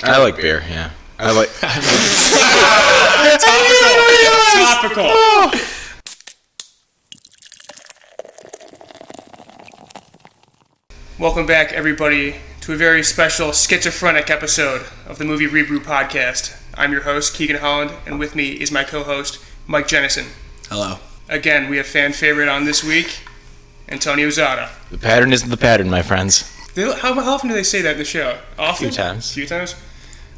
I like beer, yeah. I like... Topical. Welcome back, everybody, to a very special schizophrenic episode of the Movie ReBrew podcast. I'm your host, Keegan Holland, and with me is my co-host, Mike Jennison. Hello. Again, we have fan favorite on this week, Antonio Zodda. The pattern isn't the pattern, my friends. How often do they say that in the show? Often? A few times. A few times?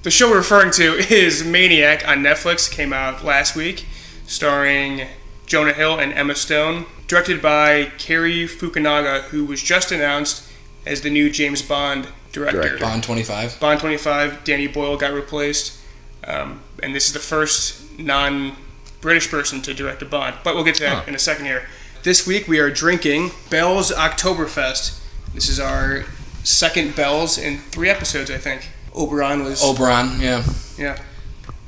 The show we're referring to is Maniac on Netflix. Came out last week, starring Jonah Hill and Emma Stone. Directed by Cary Fukunaga, who was just announced as the new James Bond director. Bond 25. Bond 25. Danny Boyle got replaced. And this is the first non-British person to direct a Bond. But we'll get to that in a second here. This week we are drinking Bell's Oktoberfest. This is our second Bell's in 3 episodes, I think. Oberon, yeah. Yeah.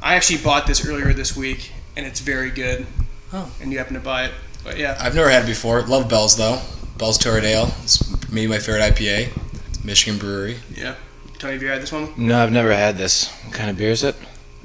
I actually bought this earlier this week, and it's very good. Oh. And you happen to buy it. But yeah. I've never had it before. Love Bell's, though. Bell's Torredale. It's maybe my favorite IPA. It's Michigan brewery. Yeah. Tony, have you had this one? No, I've never had this. What kind of beer is it?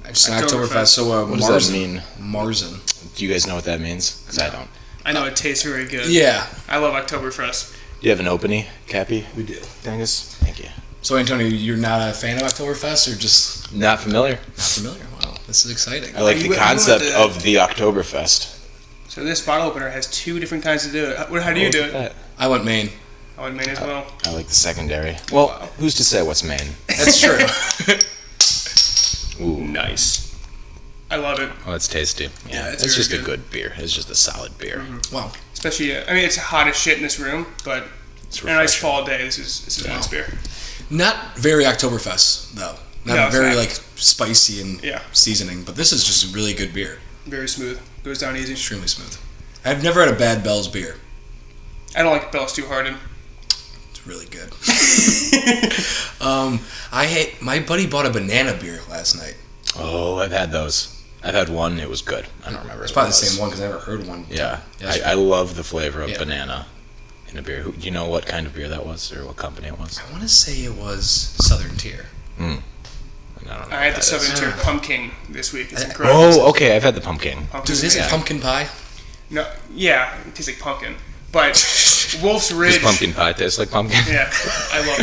It's an Oktoberfest. So, what does that mean? Marzen. Do you guys know what that means? Because I don't. I know it tastes very good. Yeah. I love Oktoberfest. Do you have an opening, Cappy? We do. Dingus? Thank you. So, Antonio, you're not a fan of Oktoberfest or just... Not familiar. Not familiar. Wow. This is exciting. I like the concept of the Oktoberfest. So this bottle opener has 2 different kinds to do it. How do you do it? I went Maine. I went Maine as well. I like the secondary. Well, who's to say what's Maine? That's true. Ooh. Nice. I love it. Oh, it's tasty. Yeah, it's just a good beer. It's just a solid beer. Mm-hmm. Wow. Especially, it's hot as shit in this room, but It's on a nice fall day, this is a nice beer. Not very Oktoberfest, though. Not very, spicy and seasoning, but this is just a really good beer. Very smooth. Goes down easy. Extremely smooth. I've never had a bad Bell's beer. I don't like Bell's Too Hardened. It's really good. My buddy bought a banana beer last night. Oh, I've had those. I've had one. It was good. I don't remember. It's probably the same one because I never heard one. Yeah. I love the flavor of banana in a beer. Do you know what kind of beer that was or what company it was? I want to say it was Southern Tier. I had the Southern Tier pumpkin this week. It's incredible. Oh, okay. I've had the pumpkin. Does this pumpkin pie? No, yeah, it tastes like pumpkin. But Wolf's Ridge... Does pumpkin pie taste like pumpkin? Yeah, I love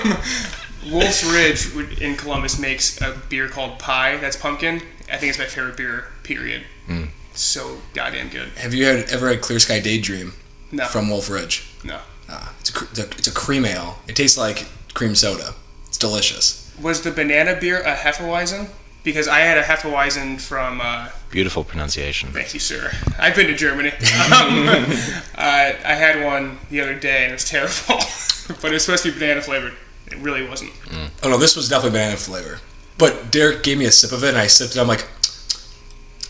pumpkin. Wolf's Ridge in Columbus makes a beer called Pie that's pumpkin. I think it's my favorite beer, period. It's so goddamn good. Have you ever had Clear Sky Daydream? No. From Wolf Ridge? No. It's a cream ale. It tastes like cream soda. It's delicious. Was the banana beer a Hefeweizen? Because I had a Hefeweizen from... Beautiful pronunciation. Thank you, sir. I've been to Germany. I had one the other day, and it was terrible. But it was supposed to be banana flavored. It really wasn't. Oh, no, this was definitely banana flavor. But Derek gave me a sip of it, and I sipped it. I'm like,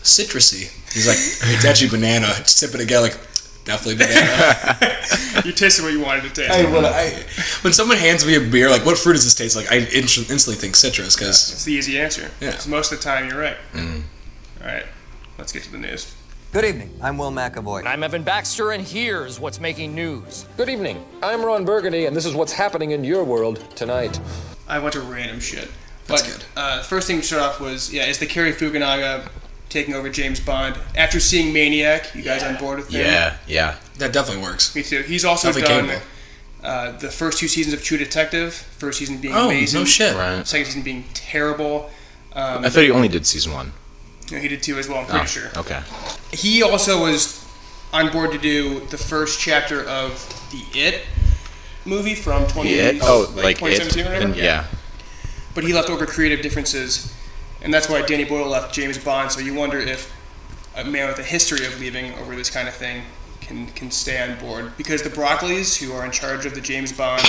citrusy. He's like, it's actually banana. Sip it again, like, definitely banana. You tasted what you wanted to taste. When someone hands me a beer, like, what fruit does this taste like? I instantly think citrus, because... It's the easy answer. Yeah. Because most of the time, you're right. All right, let's get to the news. Good evening. I'm Will McAvoy. And I'm Evan Baxter, and here's what's making news. Good evening. I'm Ron Burgundy, and this is what's happening in your world tonight. I went to random shit. That's good. First thing to start off was, is the Cary Fukunaga taking over James Bond. After seeing Maniac, you guys on board with him? Yeah. That definitely works. Me too. He's also done the first 2 seasons of True Detective. First season being amazing. Oh, no shit. Right. Second season being terrible. I thought he only did season 1. No, he did 2 as well, I'm pretty sure. Okay. He also was on board to do the first chapter of the It movie from 2017 or whatever? Yeah. But he left over creative differences, and that's why Danny Boyle left James Bond, so you wonder if a man with a history of leaving over this kind of thing can stay on board. Because the Broccoli's, who are in charge of the James Bond...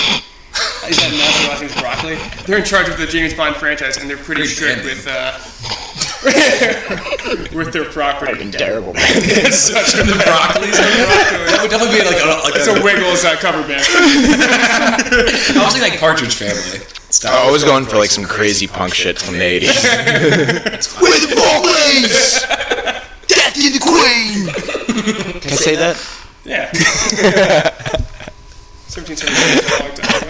Is that not the last name's Broccoli? They're in charge of the James Bond franchise, and they're pretty strict with their property. Fucking terrible. Such the Broccoli's. That would definitely be like It's a Wiggles cover band. I was like Partridge Family. I was going for like some crazy punk shit from the 80s. We're the Broccoli's! Death to the Queen! Can I say that? Yeah. 1776 is a long time ago.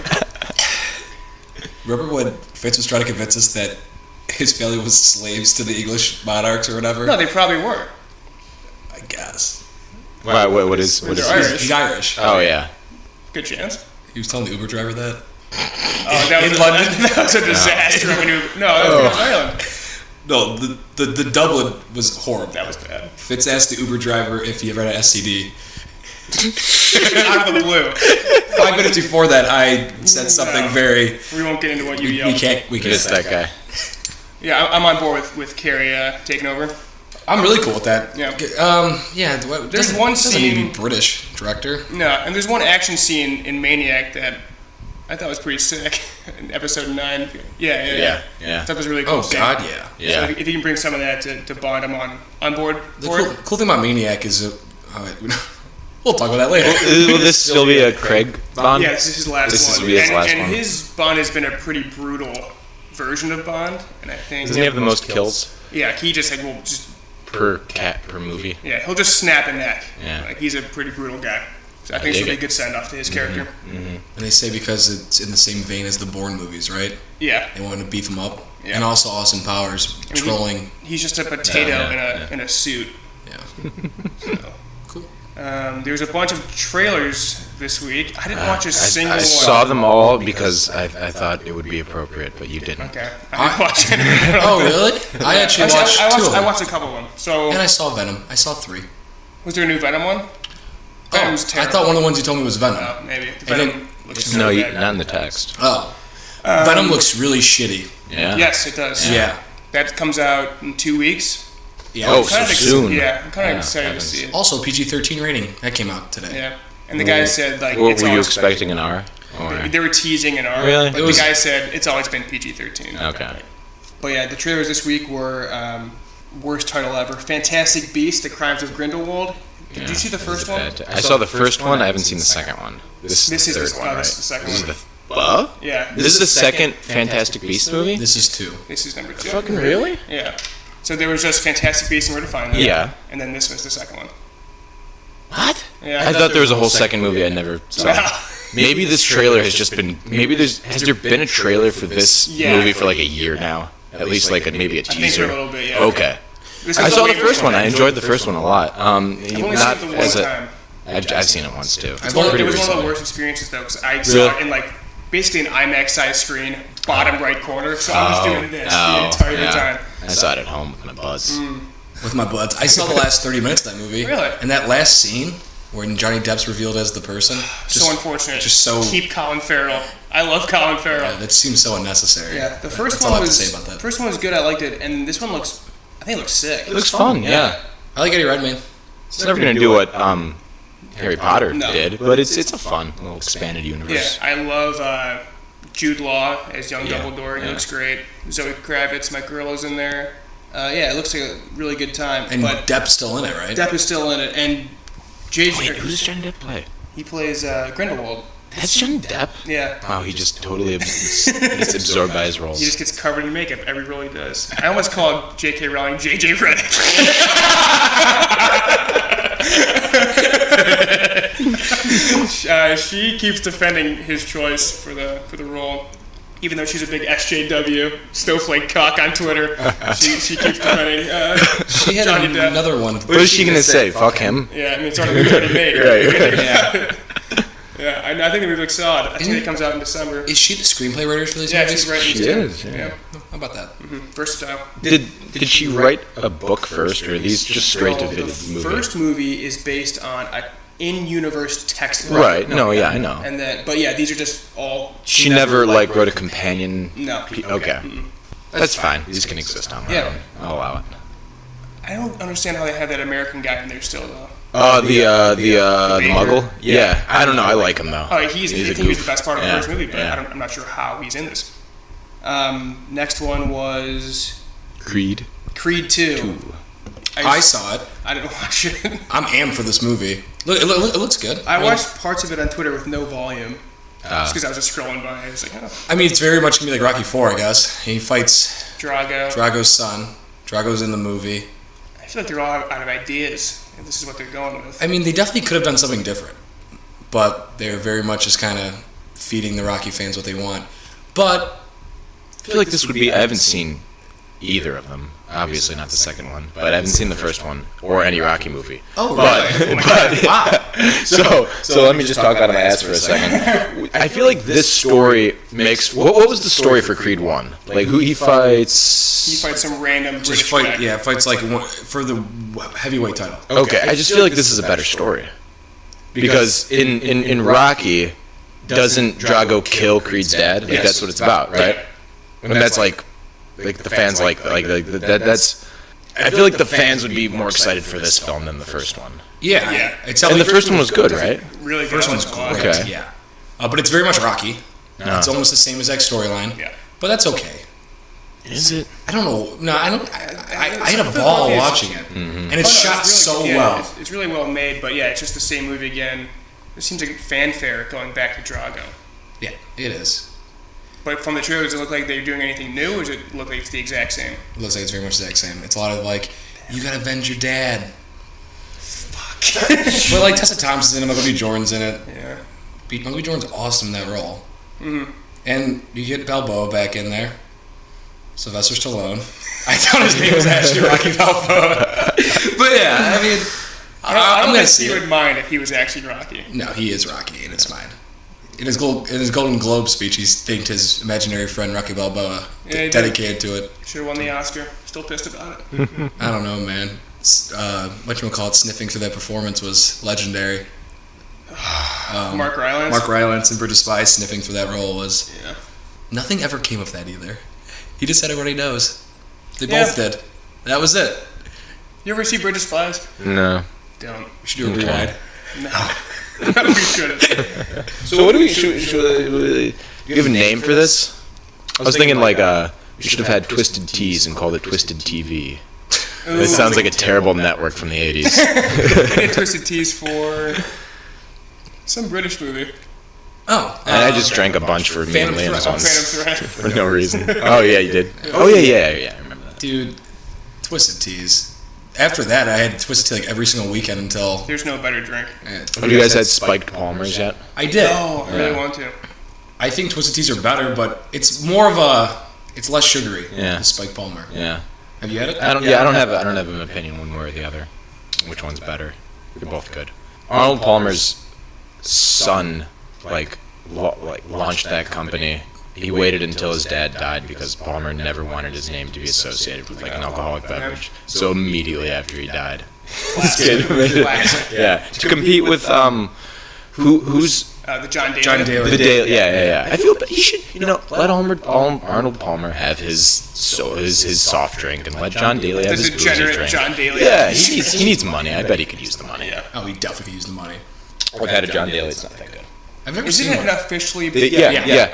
Remember when Fitz was trying to convince us that his family was slaves to the English monarchs or whatever? No, they probably were. I guess. Wow, what is They're his- Irish. He's Irish. Oh yeah. Good chance. He was telling the Uber driver that. Oh, that was In London? That was a disaster. No, that was in Ireland. No, the Dublin was horrible. That was bad. Fitz asked the Uber driver if he ever had an STD. Out of the blue. 5 minutes before that, I said something No. very. We won't get into what you We yelled. can't. We It's can't. that guy. Yeah, I'm on board with Carrie taking over. I'm really cool with that. Yeah. Yeah. There's one doesn't need to scene- be British director. No, and there's one action scene in Maniac that I thought was pretty sick. In episode 9. Yeah. Yeah. That was really cool. Oh scene. God, yeah. Yeah. So if you can bring some of that to Bond, I'm on board The for it. cool thing about Maniac is, we'll talk about that later. Will this still be a Craig Bond? Yeah, this is his last This one. will be his last and one. his Bond has been a pretty brutal version of Bond, and I think Doesn't he have the most kills yeah, he just like will just per movie? yeah, he'll just snap a neck. Yeah. Like he's a pretty brutal guy. So I think dig this will be it. a good send off to his character. And they say because it's in the same vein as the Bourne movies, right? Yeah. They wanted to beef him up. Yeah. And also Austin Powers mean, trolling. He's just a potato Yeah. in a suit. Yeah. Cool. There was a bunch of trailers this week. I didn't watch a single I one. saw them all because I thought it would be appropriate, but you didn't. Okay. I didn't watch any of them. Oh, really? I actually watched two of I them. watched a couple of them. So And I saw Venom. I saw 3. was there a new Venom one? Oh, Venom's I terrible. thought one of the ones you told me was Venom. Maybe. And Venom looks so No, bad. not in the text. Oh. Venom looks really shitty. Yeah. Yes, it does. Yeah. That comes out in 2 weeks. Yeah. Oh, Kind of so soon. Yeah, I'm kind of Yeah, excited to heavens. see it. Also, PG-13 rating. That came out today. Yeah. And the guy said, like, What, it's were you always expecting an R? Or? They were teasing an R. Really? But It was- the guy said it's always been PG-13. Okay. But yeah, the trailers this week were worst title ever. Fantastic Beasts: The Crimes of Grindelwald. Did you see the first one? I saw the first one. I haven't seen the second one. This This is is the the- third one, this right? is the second This is one. the Yeah. This is the second Fantastic Beasts movie. This is 2. This is number 2. Fucking really? Yeah. So there was just Fantastic Beasts and Where to Find Them. Yeah. And then this was the second one. What? Yeah. I thought there was a whole second movie I never saw. Maybe this trailer has just been. Has there been a trailer for this Yeah. movie for like a year now? At least like maybe a I think teaser. for a little bit, yeah. Okay. This I is saw the way first before one. I that. enjoyed the first one a lot. I've only Not seen it the as one a. time. I've seen it once too. It was one of the recently. worst experiences though, because I saw it in like basically an IMAX size screen, bottom right corner. So I was doing this the entire time. I saw it at home with my buzz. With my buds. I saw the last 30 minutes of that movie. Really? And that last scene when Johnny Depp's revealed as the person. So unfortunate. Just so. Keep Colin Farrell. I love Colin Farrell. Yeah, that seems so unnecessary. Yeah, the first That's all I one have was to say about that. first one was good. I liked it, and this one looks. I think it looks sick. It looks fun. Yeah. I like Eddie Redmayne. It's never gonna do what Harry Potter No. did, but it's a fun little expanded Yeah, universe. I love Jude Law as young Yeah, Dumbledore. He yeah. looks great. Zoe Kravitz, my girl, is in there. Yeah, it looks like a really good time. And but Depp's still in it, right? Depp is still in it, and JJ. Wait, who does Johnny Depp play? He plays Grindelwald. That's Johnny Depp. Yeah. Wow, he just totally gets absorbed by his roles. He just gets covered in makeup every role he does. I almost called J.K. Rowling J.J. Reddick. She keeps defending his choice for the role, even though she's a big SJW snowflake cock on Twitter. She keeps defending She had Johnny Depp. another one. What is she gonna say? Fuck him. Yeah, I mean it's already made. Right. Yeah. Yeah, I think the movie looks solid. I think it comes out in December. Is she the screenplay writer for these Yeah, movies? she's writing. She is. Yeah, How about that? versatile. Did she write a book first, or are these just straight to Well, video the movie? first movie is based on an in-universe textbook. Right. No. Yeah, I know. And then, but yeah, these are just all. She never like wrote a companion. No. Okay. That's fine. These can exist on their Yeah. own. I'll allow it. I don't understand how they have that American guy in there still though. The Muggle. Yeah. I don't know. I like him though. Oh, I think he's the goof. best part of the Yeah, first movie, but yeah. I'm not sure how he's in this. Next one was Creed. Creed 2. I saw it. I didn't watch it. I'm amped for this movie. Look, it looks good. I mean, watched parts of it on Twitter with no volume. Just because I was just scrolling by. I was like, oh, I mean, it's very much gonna be like Rocky 4, I guess. He fights Drago. Drago's son. Drago's in the movie. I feel like they're all out of ideas, and this is what they're going with. I mean, they definitely could have done something different, but they're very much just kind of feeding the Rocky fans what they want. But feel like this would be. I haven't seen either of them. Obviously not the second one, but I haven't seen the first one or any Rocky movie. Oh, So let me just talk out of my ass for a second. I feel like this story makes. What was the story for Creed 1? Like who he fights? He fights some random Just British fight, guy. fights like for the heavyweight title. Okay, I just feel like this is a better story because in Rocky, doesn't Drago kill Creed's dad? Like that's what it's about, right? And that's like the fans like that's. I feel like the fans would be more excited for this film than the first one. Yeah. And the first one was good, right? Really good. First one's great. Okay. Yeah. But it's very much Rocky. It's almost the same exact storyline. Yeah. But that's okay. Is it? I don't know. No, I don't. I had a ball watching it, and it's shot it's really, so well. It's really well made, but yeah, it's just the same movie again. It seems like fanfare going back to Drago. Yeah, it is. But from the trailer, does it look like they're doing anything new, or does it look like it's the exact same? It looks like it's very much the exact same. It's a lot of like, you gotta avenge your dad. Fuck. But like Tessa Thompson's in it, Michael B. Jordan's in it. Yeah. Michael B. Jordan's awesome in that role. Mm-hmm. And you get Balboa back in there. Sylvester Stallone. I thought his name was actually Rocky Balboa. But yeah, I mean, I'm gonna see he it. would mind if he was actually Rocky. No, he is Rocky, and it's fine. In his Golden Globe speech, he thanked his imaginary friend Rocky Balboa, Yeah, he did. dedicated to it. Should have won the Oscar. Still pissed about it. I don't know, man. Whatchamacallit, sniffing through that performance was legendary. Mark Rylance. Mark Rylance in Bridge of Spies sniffing for that role was... Yeah. Nothing ever came of that either. He just said it what he knows. They Yeah. both did. That was it. You ever see Bridge of Spies? No. Don't. We should do a rewind. No. We shouldn't. So what do we should do you have a name for this? I was thinking like we should have had Twisted Teas and called it Twisted TV. This sounds like a terrible network from the 80s. I did Twisted Teas for some British movie. Oh. And I just drank a bunch for me Phantom and Liam Thread. once Phantom Thread. for no reason. Oh yeah, you did. Oh yeah, I remember that. Dude, Twisted Teas. After that, I had Twisted Tea like every single weekend until... There's no better drink. Have you guys had spiked Palmers yet? I did. Oh, I really want to. I think Twisted Teas are better, but it's more of a... It's less sugary Yeah. than Spike Palmer. Yeah. Have you had it? I don't have an opinion one way or the other. Which one's better? They're both good. Arnold Palmer's son launched that company. He waited until his dad died because Palmer never wanted his name to be associated with like an alcoholic beverage. So immediately after he died, this kid made it. Yeah, to compete with who's The John Daly. John Daly. the Daily? Yeah. I feel he should let Arnold Palmer have his soft drink and let John Daly have The his boozy degenerate drink. John Daly. Yeah, he needs money. I bet he could use the money. Yeah. Oh, he definitely could use the money. I've had a John Daly. It's not that good. I've never Isn't seen it one. officially? Yeah.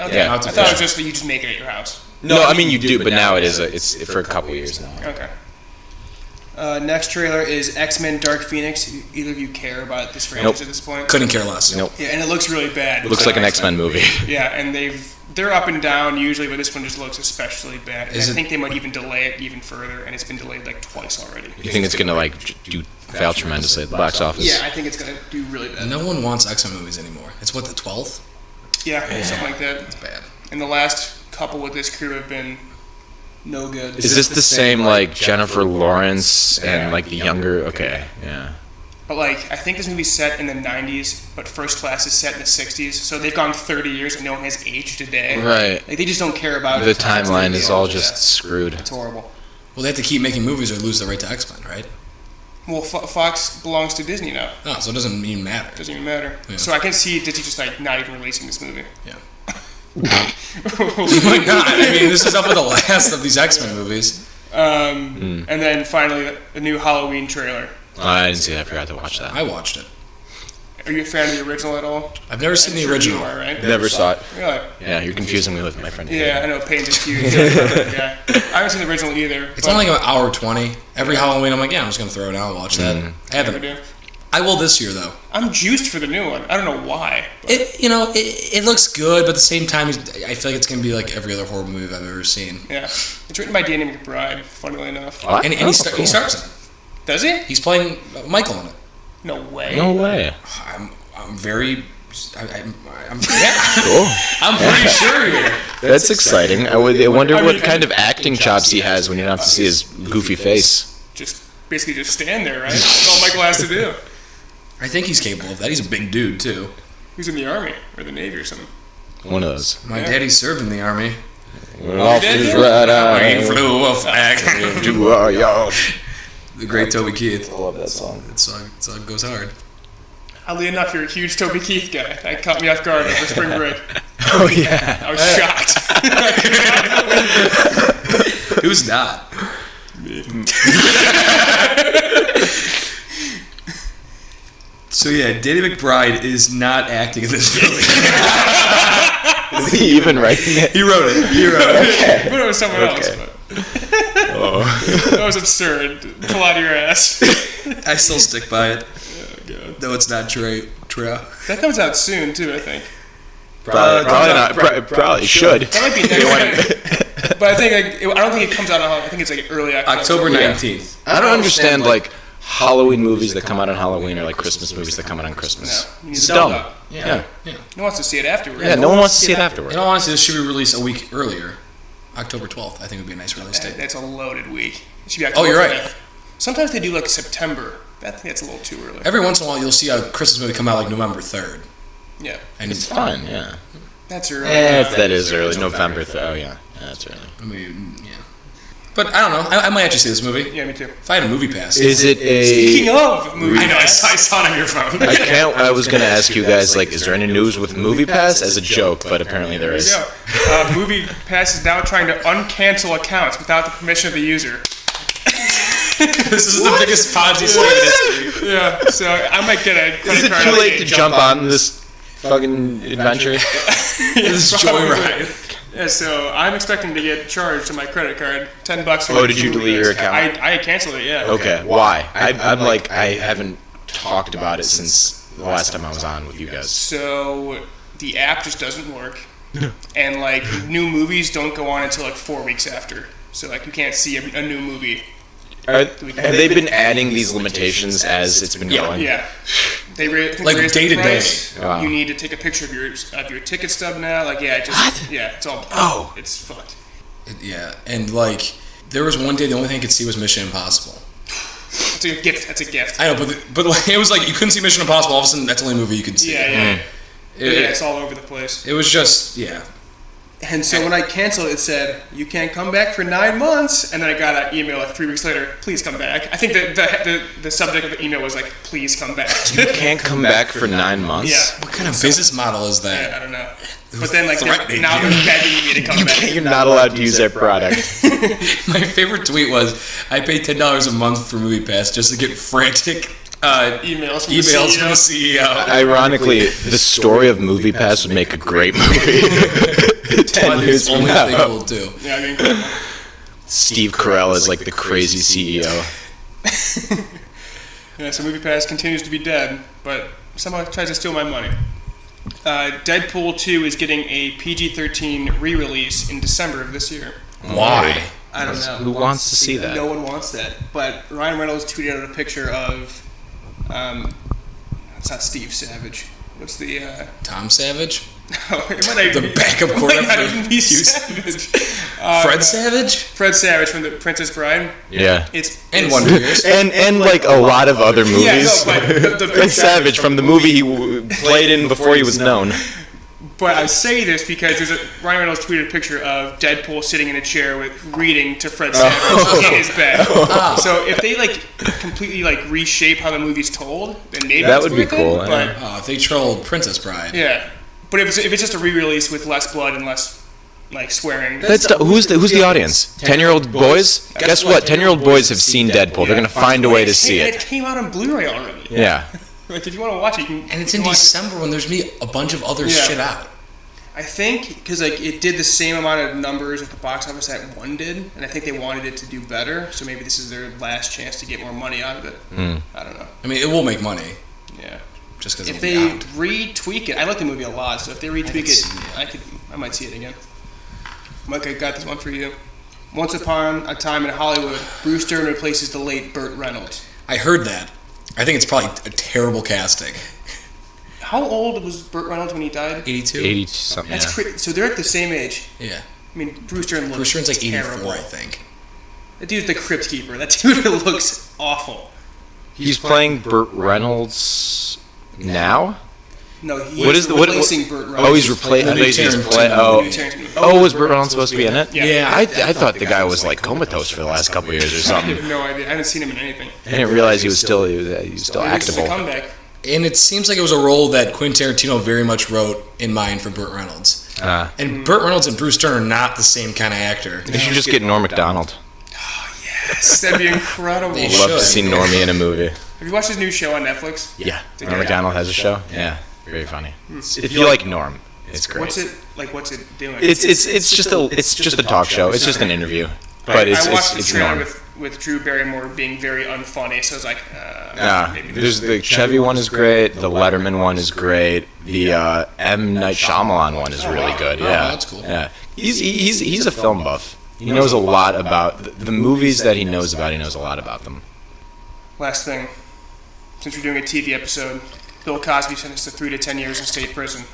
Okay. I It's thought it was official. just that you just make it at your house. No, I mean you do, but now it's for a couple years now. Okay. Next trailer is X-Men: Dark Phoenix. Either of you care about this franchise Nope. at this point? Couldn't care less. Nope. Yeah, and it looks really bad. Looks like an X-Men movie. Yeah, and they're up and down usually, but this one just looks especially bad. And I Is it- think they might even delay it even further, and it's been delayed like twice already. You think it's gonna do fail tremendously at the box office? Yeah, I think it's gonna do really bad. No one wants X-Men movies anymore. It's what, the 12th? Yeah, something like that. Bad. And the last couple with this crew have been no good. Is this the same like Jennifer Lawrence and like the younger? Okay, yeah. But like, I think this movie's set in the 90s, but First Class is set in the 60s, so they've gone 30 years and no one has aged a day. Right. Like, they just don't care about The it. timeline is all just Yeah. screwed. It's horrible. Well, they have to keep making movies or lose the right to X-Men, right? Well, Fox belongs to Disney now. No, so it doesn't even matter. Doesn't even matter. Yeah. So I can see Disney just like not even releasing this movie. Yeah. Why not? I mean, this is up with the last of these X-Men movies. And then finally, the new Halloween trailer. I didn't see that. I forgot to watch that. I watched it. Are you a fan of the original at all? I've never seen the Sure original. You are, right? Never saw it. Really? Yeah, you're confusing me with my friend. Yeah, I know. Payne's just huge. Yeah. I haven't seen the original either. It's only like an hour 20. Every Halloween, I'm like, yeah, I'm just going to throw it out and watch that. I Never haven't. do. I will this year, though. I'm juiced for the new one. I don't know why. But It looks good, but at the same time, I feel like it's going to be like every other horror movie I've ever seen. yeah, it's written by Danny McBride. Funnily enough. What? And he stars in it. Does he? He's playing Michael in it. No way. No way. I'm very Cool. I'm pretty sure here. That's exciting. I wonder what kind of acting chops he has when you don't have to see his goofy face. Just basically just stand there, right? That's all Michael has to do. I think he's capable of that. He's a big dude too. He's in the Army or the Navy or something. One of those. My daddy served in the Army. Off his right eye. He flew a flag. The great Toby Keith. I love that song. That song goes hard. Oddly enough, you're a huge Toby Keith guy. That caught me off guard over spring break. Oh yeah. I was shocked. Who's not? So yeah, Danny McBride is not acting in this movie. Is he even writing it? He wrote it. Okay. But it was someone else. But Oh. that was absurd. Pull out of your ass. I still stick by it. Oh, God. Though it's not true. That comes out soon too, I think. Probably not. Probably should. That might be next week. But I think I don't think it comes out on. I think it's like early October. October 19th. I don't understand like Halloween movies that come out on Halloween or like Christmas movies that come out on Christmas. No, you need It's to build dumb. up. Yeah. No one wants to see it afterwards. Yeah. No one wants to see it afterward. In all honesty, this should be released a week earlier. October 12th, I think would be a nice release date. That's a loaded week. It should be October Oh, you're right. 5th. Sometimes they do like September. I think that's a little too early. Every once in a while, you'll see a Christmas movie come out like November 3rd. Yeah, And It's fun. Yeah. that's early. That is early. November. Oh yeah. That's early. I mean, yeah. But I don't know. I might actually see this movie. Yeah, me too. If I had a movie pass. Is it Speaking a? of movie, I know, I saw it on your phone. I was gonna ask you guys like, is there any news with Movie Pass as a joke? But apparently there There is. you go. Movie Pass is now trying to uncancel accounts without the permission of the user. This is the biggest Ponzi scheme in history. Yeah, so I might get a credit Is it card. too late to jump on this fucking adventure? This is Joyride. Yeah, so I'm expecting to get charged to my credit card $10 for. Oh, did you delete your account? I canceled it. Yeah. Okay, why? I'm like, I haven't talked about it since the last time I was on with you guys. So the app just doesn't work, and like new movies don't go on until like 4 weeks after. So like you can't see a new movie. Have they been adding these limitations as it's been going? Yeah. They Like raised day the to price. day. Wow. You need to take a picture of your ticket stub now. Like yeah, it's all. Oh. It's fucked. Yeah, and like, there was one day the only thing I could see was Mission Impossible. It's a gift. That's a gift. I know, but like, it was like you couldn't see Mission Impossible. All of a sudden, that's the only movie you could see. Yeah. It, It's all over the place. it was just, yeah. And so when I canceled, it said you can't come back for 9 months. And then I got an email like 3 weeks later. Please come back. I think the subject of the email was like, please come back. You can't come back for 9 months? Yeah. What kind of business model is Yeah, that? I don't know. But then like Threatening now you. they're begging me to come back. You're not allowed to use their product. My favorite tweet was, I pay $10 a month for Movie Pass just to get frantic Emails from emails from the the CEO. CEO. Ironically, the story of Movie Pass would make a great movie. 10 years from Only thing now. we'll do. Yeah, I mean, Steve Carell is like the crazy CEO. yeah. So Movie Pass continues to be dead, but somehow tries to steal my money. Deadpool 2 is getting a PG-13 re-release in December of this year. Why? I don't know. Who wants to see that? No one wants that. But Ryan Reynolds tweeted out a picture of, it's not Steve Savage. What's the, Tom Savage? no, it might not The even, backup it might quarterback not for even be Houston. Savage. Fred Savage? Fred Savage from The Princess Bride. Yeah. It's And Wonder Years. And like a lot of other movies. Yeah, no, but the Fred Savage from the movie he played in before he was known. But I say this because Ryan Reynolds tweeted a picture of Deadpool sitting in a chair with reading to Fred Savage in his bed. So if they like completely like reshape how the movie's told, then maybe That it's would be worth it, cool, But If they trolled Princess Bride. yeah, but if it's just a re-release with less blood and less like swearing, Who's the audience? 10-year-old boys? Guess what? 10-year-old boys have seen Deadpool. They're gonna find a way to see It it. came out on Blu-ray already. Yeah. Like if you want to watch it, you can. And it's in watch it. December when there's me a bunch of other Yeah. shit out. I think because like it did the same amount of numbers at the box office that one did, and I think they wanted it to do better. So maybe this is their last chance to get more money out of it. I don't know. I mean, it will make money Yeah. just because If it'll they be out. retweak it, I like the movie a lot. So if they retweak it, see it. I might see it again. Mike, I got this one for you. Once upon a time in Hollywood, Bruce Dern replaces the late Burt Reynolds. I heard that. I think it's probably a terrible casting. How old was Burt Reynolds when he died? 82? 80 something. That's Yeah. crazy. So they're at the same age. Yeah. I mean, Bruce Dern looks Bruce Dern's like 84, terrible. I think. That dude's the Crypt Keeper. That dude looks awful. He's playing Burt Reynolds now. No, he's What is the replacing Burt Reynolds. Oh, he's replacing. The new Tarantino. Oh, was Burt Reynolds supposed to be in it? Yeah. I thought the guy was like comatose for the last couple years or I something. have no idea. I haven't seen him in anything. I didn't realize he was still This is a actable. comeback. And it seems like it was a role that Quentin Tarantino very much wrote in mind for Burt Reynolds. And Burt Reynolds and Bruce Dern are not the same kind of actor. They should just get Norm Macdonald. Yes, that'd be incredible. They Love to should. see Normie in a movie. Have you watched his new show on Netflix? Yeah, It's a Norm good- Macdonald has a show. Yeah, very funny. If you like Norm, it's great. What's it doing? It's just a talk show. It's just an interview, but I watched the it's trailer Norm. with Drew Barrymore being very unfunny, so I was like, maybe There's the Chevy one is great. The Letterman one is great. The M Night Shyamalan one is really good. Yeah, that's cool. Yeah, he's a film buff. He knows a lot about the movies that he knows about. He knows a lot about them. Last thing, since we're doing a TV episode, Bill Cosby sentenced to 3 to 10 years in state prison.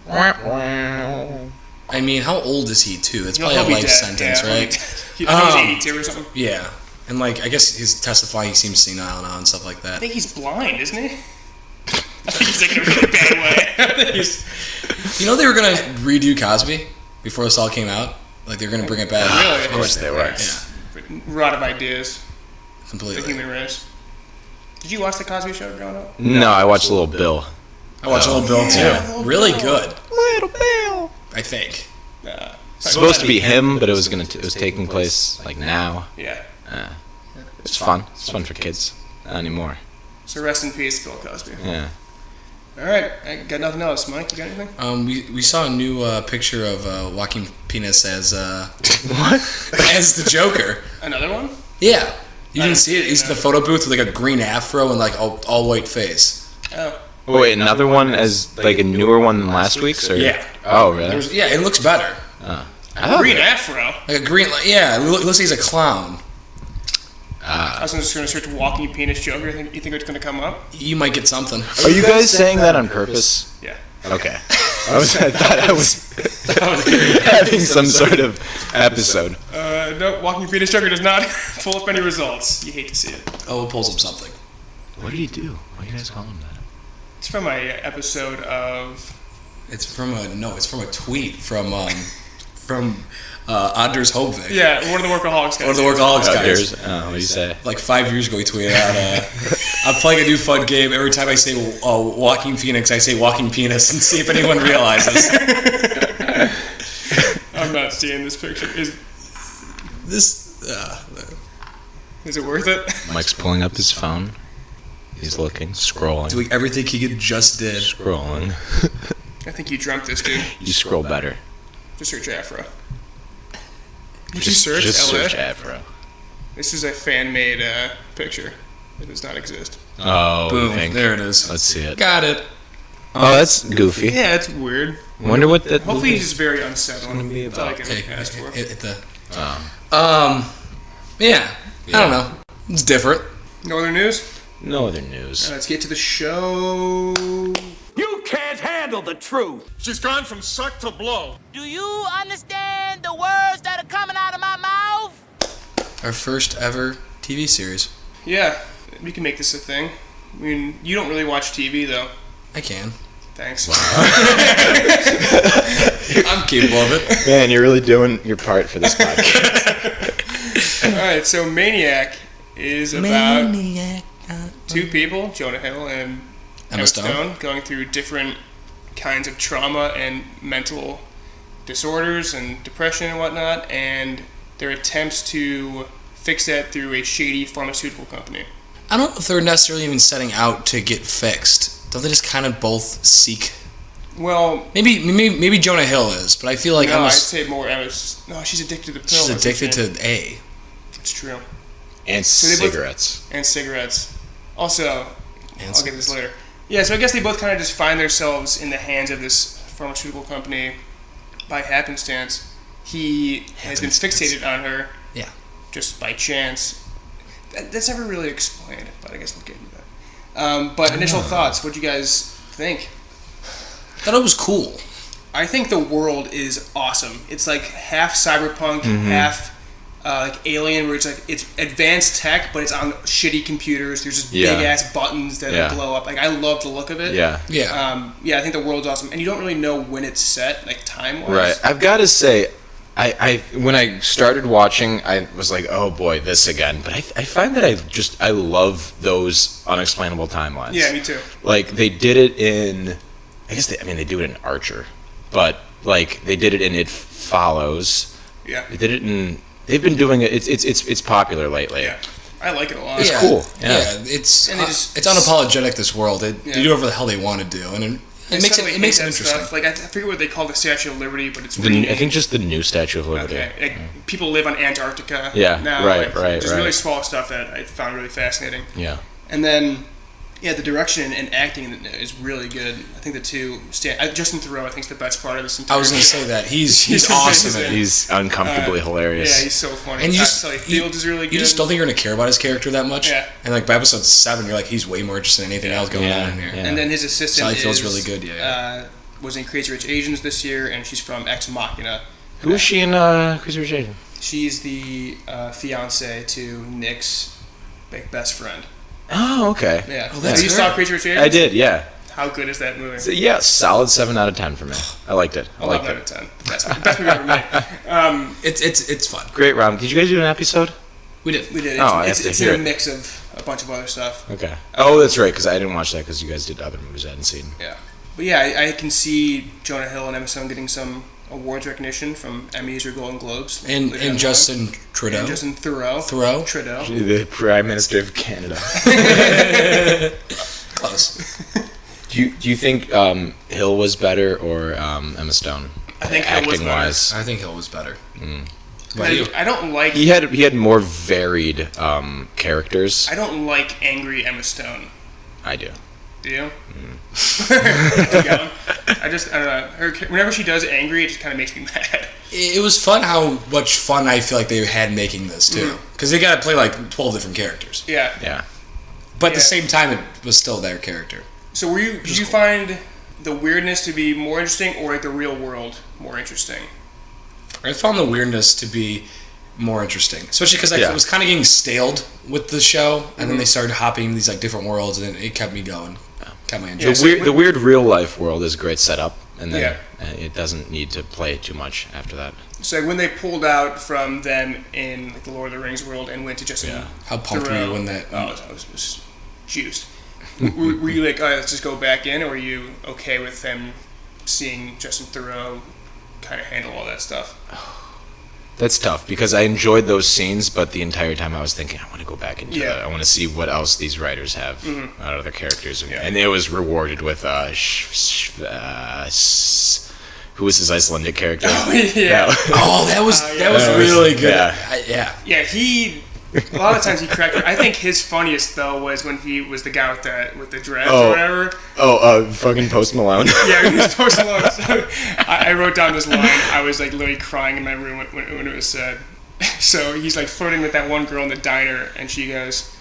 I mean, how old is he, too? That's probably He'll a be life dead. sentence, Yeah, right? He's 82 or something. Yeah. And, like, I guess his testifying, he seems senile now and stuff like I that. think he's blind, isn't he? I think he's like in a really bad way. I think he's You know they were going to redo Cosby before this all came out? Like, they were going to bring it back. really. Of course they were. Yeah, A lot of ideas. The completely. human race. Did you watch the Cosby Show growing up? No, I watched Little Bill. I watched Little Bill, too. Little Really Bill. good, Little Bill. I think. It's supposed to be him, but it was taking place like now. Yeah. It's fun. It's fun for kids. Not anymore. So rest in peace, Bill Cosby. Yeah. All right, I got nothing else. Mike, you got anything? We saw a new picture of Joaquin Phoenix as What? as the Joker. Another one? Yeah. You didn't see it? He's in the photo booth with like a green afro and like all white face. Oh. Oh, wait, another one as like a newer one than last week's, or? Yeah. Oh, really? Yeah, it looks better. I thought Green that- Afro. Like a green, yeah, it looks like he's a clown. I was just going to search walking penis Joker. You think it's going to come up? You might get something. Are you guys saying that on purpose? Yeah. Okay. I thought I was having some sort of episode. No, walking penis Joker does not pull up any results. You hate to see it. Oh, it pulls up something. What did he do? Why do you guys call him that? It's from my episode of... It's from a tweet from Anders Hovvik. Yeah, one of the Workaholics guys. One of the Workaholics Oh, guys. there's, what do you say? Like 5 years ago, he tweeted out, I'm playing a new fun game. Every time I say Walking Phoenix, I say Walking Penis and see if anyone realizes. I'm not seeing this picture. Is it worth it? Mike's pulling up his phone. He's looking, scrolling, Doing everything he just did. scrolling. I think you dreamt this, dude. You scroll better. Just search Afro. Would you search Just LA? search Afro. This is a fan-made picture. It does not exist. Oh, Boom. I think. There it is. Let's see it. Got it. Oh, that's goofy. Yeah, it's weird. Wonder what that. Hopefully he's just very unsettling. be That's all I about. can Hey, ask for. hit the. Yeah. I don't know. It's different. No other news? No other news. Let's get to the show. You can't handle the truth. She's gone from suck to blow. Do you understand the words that are coming out of my mouth? Our first ever TV series. Yeah, we can make this a thing. I mean, you don't really watch TV, though. I can. Thanks. I'm capable of it. Man, you're really doing your part for this podcast. All right, so Maniac is about two people, Jonah Hill and Emma Stone, going through different kinds of trauma and mental disorders and depression and whatnot, and their attempts to fix that through a shady pharmaceutical company. I don't know if they're necessarily even setting out to get fixed. Don't they just kind of both seek? Well, Maybe Jonah Hill is, but I feel like no, I'd Emma's say more Emma's. No, she's addicted to the pill. she's That's what addicted I'm to A. It's true. And they both- cigarettes. And cigarettes. Also, And I'll get this later. Yeah, so I guess they both kind of just find themselves in the hands of this pharmaceutical company by happenstance. He has been fixated on her Yeah. just by chance. That's never really explained, but I guess we'll get into that. But initial thoughts, what'd you guys think. I thought it was cool. I think the world is awesome. It's like half cyberpunk, half like Alien, where it's like it's advanced tech, but it's on shitty computers. There's just big ass buttons that blow up. Like I love the look of it. Yeah. I think the world's awesome, and you don't really know when it's set, like time wise. Right. I've got to say, I when I started watching, I was like, oh boy, this again. But I find that I love those unexplainable timelines. Yeah, me too. Like they did it in, they do it in Archer, but like they did it in It Follows. Yeah. They did it in. They've been doing it. It's popular lately. Yeah. I like it a lot. It's cool. Yeah. It's unapologetic. This world. They do whatever the hell they want to do, and it makes it interesting. Stuff. Like I forget what they call the Statue of Liberty, but it's I think just the new Statue of Liberty. Okay. Like, people live on Antarctica. Yeah. Now, Right. Just really small stuff that I found really fascinating. Yeah. And then, the direction and acting is really good. I think the two Justin Theroux, I think, is the best part of this entire. I was going to say that he's awesome. He's uncomfortably hilarious. Yeah, he's so funny. And Fields is really good. You just don't think you're going to care about his character that much. Yeah. And like by episode 7, you're like, he's way more interested in anything else going on here. Yeah. And then his assistant Sally Field's really good. Yeah. Was in Crazy Rich Asians this year, and she's from Ex Machina. Who is she in Crazy Rich Asians? She's the fiance to Nick's best friend. Oh, okay. Yeah. Oh, that's you her. saw Crazy Rich Asians? I did, yeah. How good is that movie? So, yeah, solid 7 out of 10 for me. I liked it. I liked 11 it. out of 10. Best movie ever made. It's fun. Great, Rob. Did you guys do an episode? We did. We did. It's hear a it. mix of a bunch of other stuff. Okay. Oh, that's right, because I didn't watch that because you guys did other movies I hadn't seen. Yeah. But yeah, I can see Jonah Hill and Emma Stone getting some awards recognition from Emmys or Golden Globes. And Justin Trudeau. And Justin Trudeau. Trudeau. The Prime Minister of Canada. Close. Do you think Hill was better or Emma Stone? I think Hill was acting better. wise. I think Hill was better. I don't like. He had more varied characters. I don't like angry Emma Stone. I do. Do you? I don't know. Whenever she does angry, it just kind of makes me mad. It was fun how much fun I feel like they had making this too, because they got to play like 12 different characters. Yeah. Yeah. But at the same time, it was still their character. So did you find the weirdness to be more interesting, or like the real world more interesting? I found the weirdness to be more interesting, especially because I was kind of getting staled with the show, and then they started hopping these like different worlds, and it kept me going. Kept my interest. The weird real life world is a great setup, and then it doesn't need to play too much after that. So when they pulled out from them in like, the Lord of the Rings world and went to just how pumped were you when that? Oh, I was juiced. were you like, let's just go back in, or were you okay with them seeing Justin Theroux kind of handle all that stuff? That's tough because I enjoyed those scenes, but the entire time I was thinking, I want to go back into that. I want to see what else these writers have out of their characters, and it was rewarded with who was his Icelandic character? Oh yeah. That was really good. Yeah. He. A lot of times he cracked. I think his funniest though was when he was the guy with the dreads or whatever. Fucking Post Malone. Yeah, he was Post Malone. So I wrote down this line. I was like literally crying in my room when it was said. So he's like flirting with that one girl in the diner, and she goes,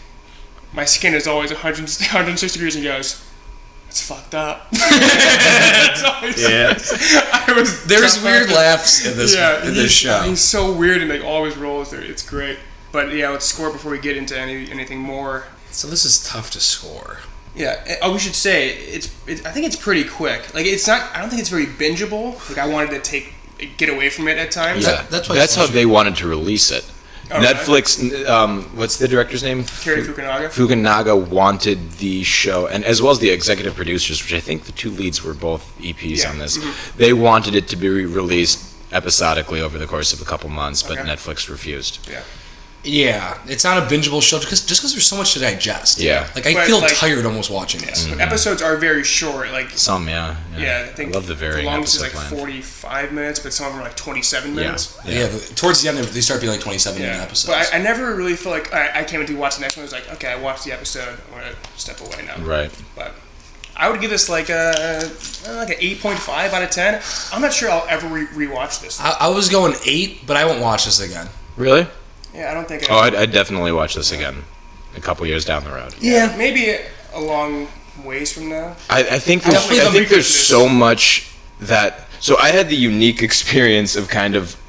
"My skin is always 106 degrees," and he goes, "That's fucked up." That's all he says. There's weird laughs in this show. He's so weird, and like all his roles there. It's great. But yeah, let's score before we get into anything more. So this is tough to score. Yeah. Oh, we should say I think it's pretty quick. Like it's not. I don't think it's very bingeable. Like I wanted to get away from it at times. Yeah, that's how they wanted to release it. Oh, Netflix. Right. What's the director's name? Cary Fukunaga. Fukunaga wanted the show, and as well as the executive producers, which I think the two leads were both EPs on this. They wanted it to be released episodically over the course of a couple months, but Netflix refused. Yeah. Yeah, it's not a bingeable show just because there's so much to digest. Yeah, like I feel tired almost watching this. But episodes are very short. Like some, I think I love the varying longest is like episode 45 minutes, but some of them are like 27 minutes. Yeah. Towards the end, they start being like 27-minute episodes. But I never really feel like I came into watch the next one. I was like, okay, I watched the episode. I want to step away now. Right. But I would give this like an 8.5 out of 10. I'm not sure I'll ever rewatch this. I was going 8, but I won't watch this again. Really? Yeah, I don't think. I'd definitely watch this again, a couple years down the road. Yeah, maybe along ways from now. I think Definitely the there's weaknesses. so much that. So I had the unique experience of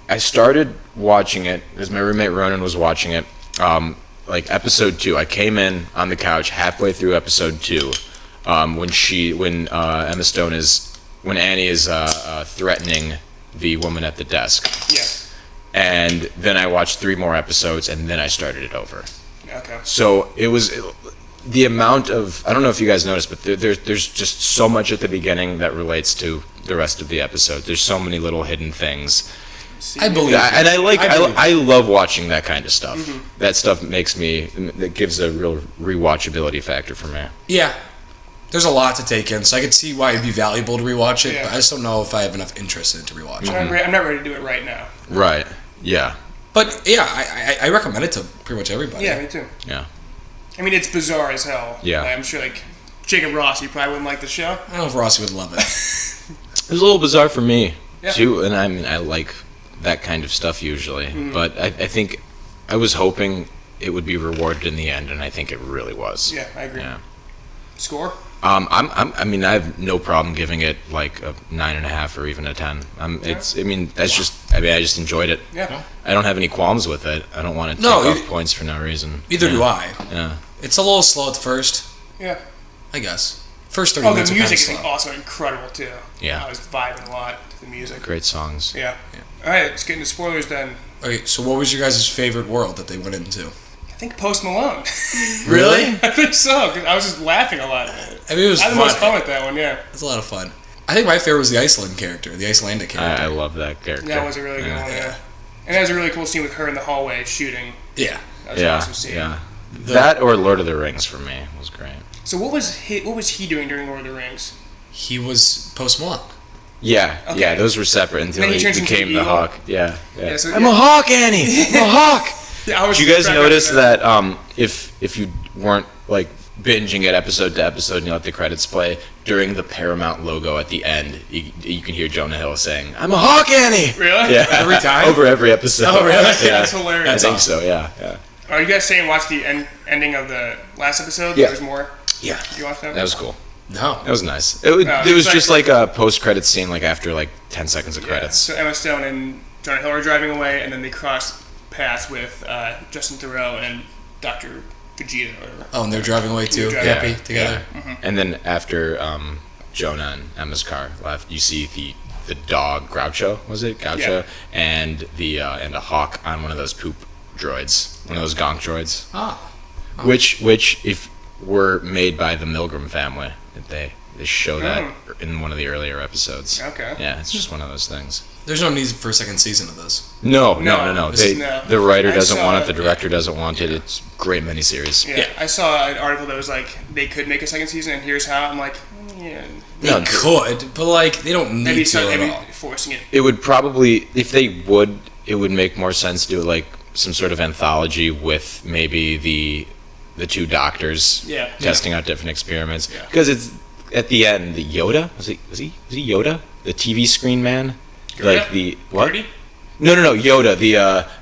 I started watching it as my roommate Ronan was watching it. Like episode 2, I came in on the couch halfway through episode 2, when Emma Stone when Annie is threatening the woman at the desk. Yeah. And then I watched 3 more episodes, and then I started it over. Okay. So it was the amount of, I don't know if you guys noticed, but there's just so much at the beginning that relates to the rest of the episode. There's so many little hidden things. I believe Yeah, and believe I love watching that kind of stuff. Mm-hmm. That stuff that gives a real rewatchability factor for me. Yeah. There's a lot to take in, so I could see why it'd be valuable to rewatch it, Yeah. but I just don't know if I have enough interest in it to rewatch it. I'm not ready to do it right now. Right. Yeah. But yeah, I recommend it to pretty much everybody. Yeah, me too. Yeah. I mean, it's bizarre as hell. Yeah. I'm sure, like, Jacob Ross, you probably wouldn't like the show. I don't know if Rossi would love it. It was a little bizarre for me Yeah. too, and I mean I like that kind of stuff usually, Mm-hmm. but I think I was hoping it would be rewarded in the end, and I think it really was. Yeah, I agree. Yeah. Score? I mean, I have no problem giving it like a 9.5 or even a 10. I just enjoyed it. Yeah. I don't have any qualms with it. I don't want to No, take you- off points for no reason. Either yeah. do I. Yeah. It's a little slow at first, Yeah. I guess. First 30 Oh, minutes the are kind music of is slow. also incredible, too. Yeah. I was vibing a lot to the music. Great songs. Yeah. All right, let's get into spoilers then. Okay, so what was your guys' favorite world that they went into? I think Post Malone. Really? I think so, 'cause I was just laughing a lot. I mean, it was I had the fun. most fun with that one, yeah. It was a lot of fun. I think my favorite was the Iceland character, the Icelandic character. I love that character. That was a really good one, yeah. And that was a really cool scene with her in the hallway shooting. Yeah. That was an Yeah, awesome scene. yeah. That or Lord of the Rings for me was great. So what was he doing during Lord of the Rings? He was Post Malone. Yeah, Okay. yeah, those were separate until then he he turns into became an the eagle? Hawk. Yeah, yeah. Yeah, so- I'm yeah. a hawk, Annie. I'm a hawk. Yeah, I was Did you guys cracking up notice at that if you weren't like binging it episode to episode and you let the credits play, during the Paramount logo at the end, you can hear Jonah Hill saying, "I'm a hawk, Annie." Really? Yeah, Every time? over every episode. Oh, really? Yeah, That's hilarious. I think awesome. so. Yeah, yeah, Are you guys saying watch the ending of the last episode? Yeah. There's more? yeah. You watched that? That was cool. No. That was nice. It was it's just like- like a post-credit scene, like after like 10 seconds of Yeah. credits. So Emma Stone and Jonah Hill are driving away, and then they cross paths with Justin Theroux and Dr. Vegeta or whatever. Oh, and they're driving away too, Yeah. happy together. And then after Jonah and Emma's car left, you see the dog Groucho, was it Groucho, Yeah. and and a hawk on one of those poop droids, one of those gonk droids, Ah. which if were made by the Milgram family. They show that in one of the earlier episodes. Okay. Yeah, it's just one of those things. There's no need for a second season of this. No. No. The writer I doesn't saw want it. it. The director doesn't want it. It's a great miniseries. Yeah. I saw an article that was like, they could make a second season, and here's how. I'm like, yeah. They No, could, but like they don't Maybe need to at maybe all. forcing it. It would probably, if they would, it would make more sense to do like some sort of anthology with maybe the two doctors Yeah. testing out different experiments. Yeah. Because it's at the end, the Yoda was he Yoda, the TV screen man, like the what? Gertie? No, Yoda,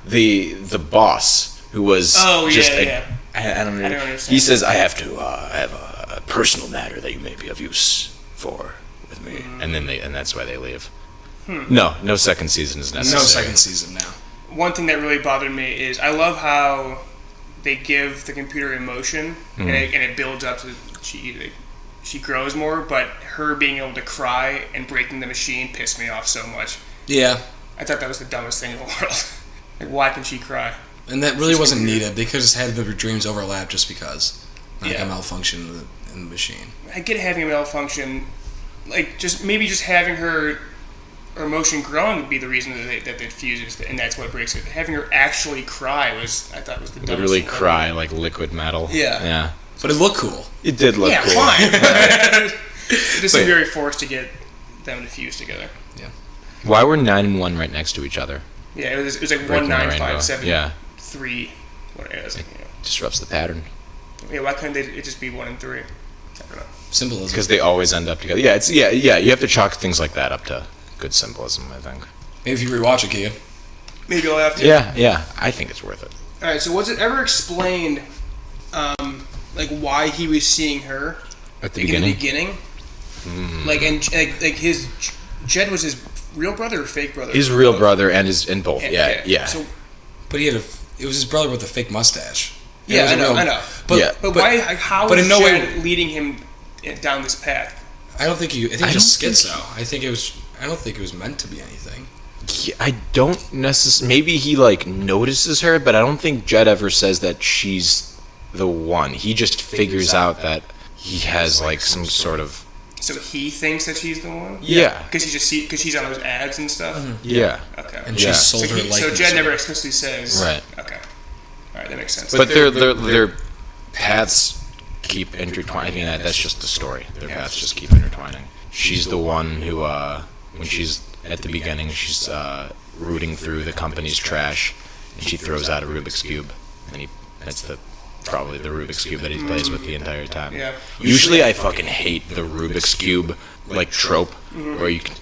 the boss who was Oh, yeah, just yeah. I don't know. I don't understand. He says, "I have a personal matter that you may be of use for with me," and then and that's why they leave. No second season is necessary. No second season now. One thing that really bothered me is I love how they give the computer emotion, and it builds up to she grows more, but her being able to cry and breaking the machine pissed me off so much. Yeah, I thought that was the dumbest thing in the world. Like, why can she cry? and that really wasn't needed. They could have just had the dreams overlap just because, like Yeah. a malfunction in the machine. I get having a malfunction, like just having her emotion growing would be the reason that it fuses, and that's what breaks it. Having her actually cry I thought was the dumbest Literally thing ever. cry like liquid metal. Yeah. Yeah. But it looked cool. It did look Yeah, cool. fine. It just seemed very forced to get them to fuse together. Why were 9 and 1 right next to each other? Yeah, it was like Breaking the 1957. rainbow. Yeah. 3. What it was like, Disrupts the pattern. yeah, why couldn't it just be 1 and 3? I don't know. Symbolism. Because they always end up together. Yeah, you have to chalk things like that up to good symbolism, I think. Maybe if you rewatch it, Keegan. Maybe I'll have to. Yeah, I think it's worth it. All right. So was it ever explained, like why he was seeing her At the in the beginning? beginning. Like his Jed was his real brother or fake brother? His real brother and both. Yeah. So, But it was his brother with a fake mustache. yeah, I know. But why? How but is in no Jed way leading him down this path? I don't think I think it was schizo. I don't think it was meant to be anything. I don't necessarily. Maybe he like notices her, but I don't think Jed ever says that she's the one. He just figures out that he has like some sort of. So he thinks that she's the one. Yeah. Because she's on those ads and stuff. Mm-hmm. Yeah. Okay. And she sold her likeness. So Jed never explicitly says. Right. Okay. All right, that makes sense. But their paths keep intertwining. I mean, that's just the story. Their paths just keep intertwining. She's the one who, when she's at the beginning, she's rooting through the company's trash, and she throws out a Rubik's Cube, and that's probably the Rubik's Cube that he plays with the entire time. Yeah. Usually I fucking hate the Rubik's Cube, like, trope, where you can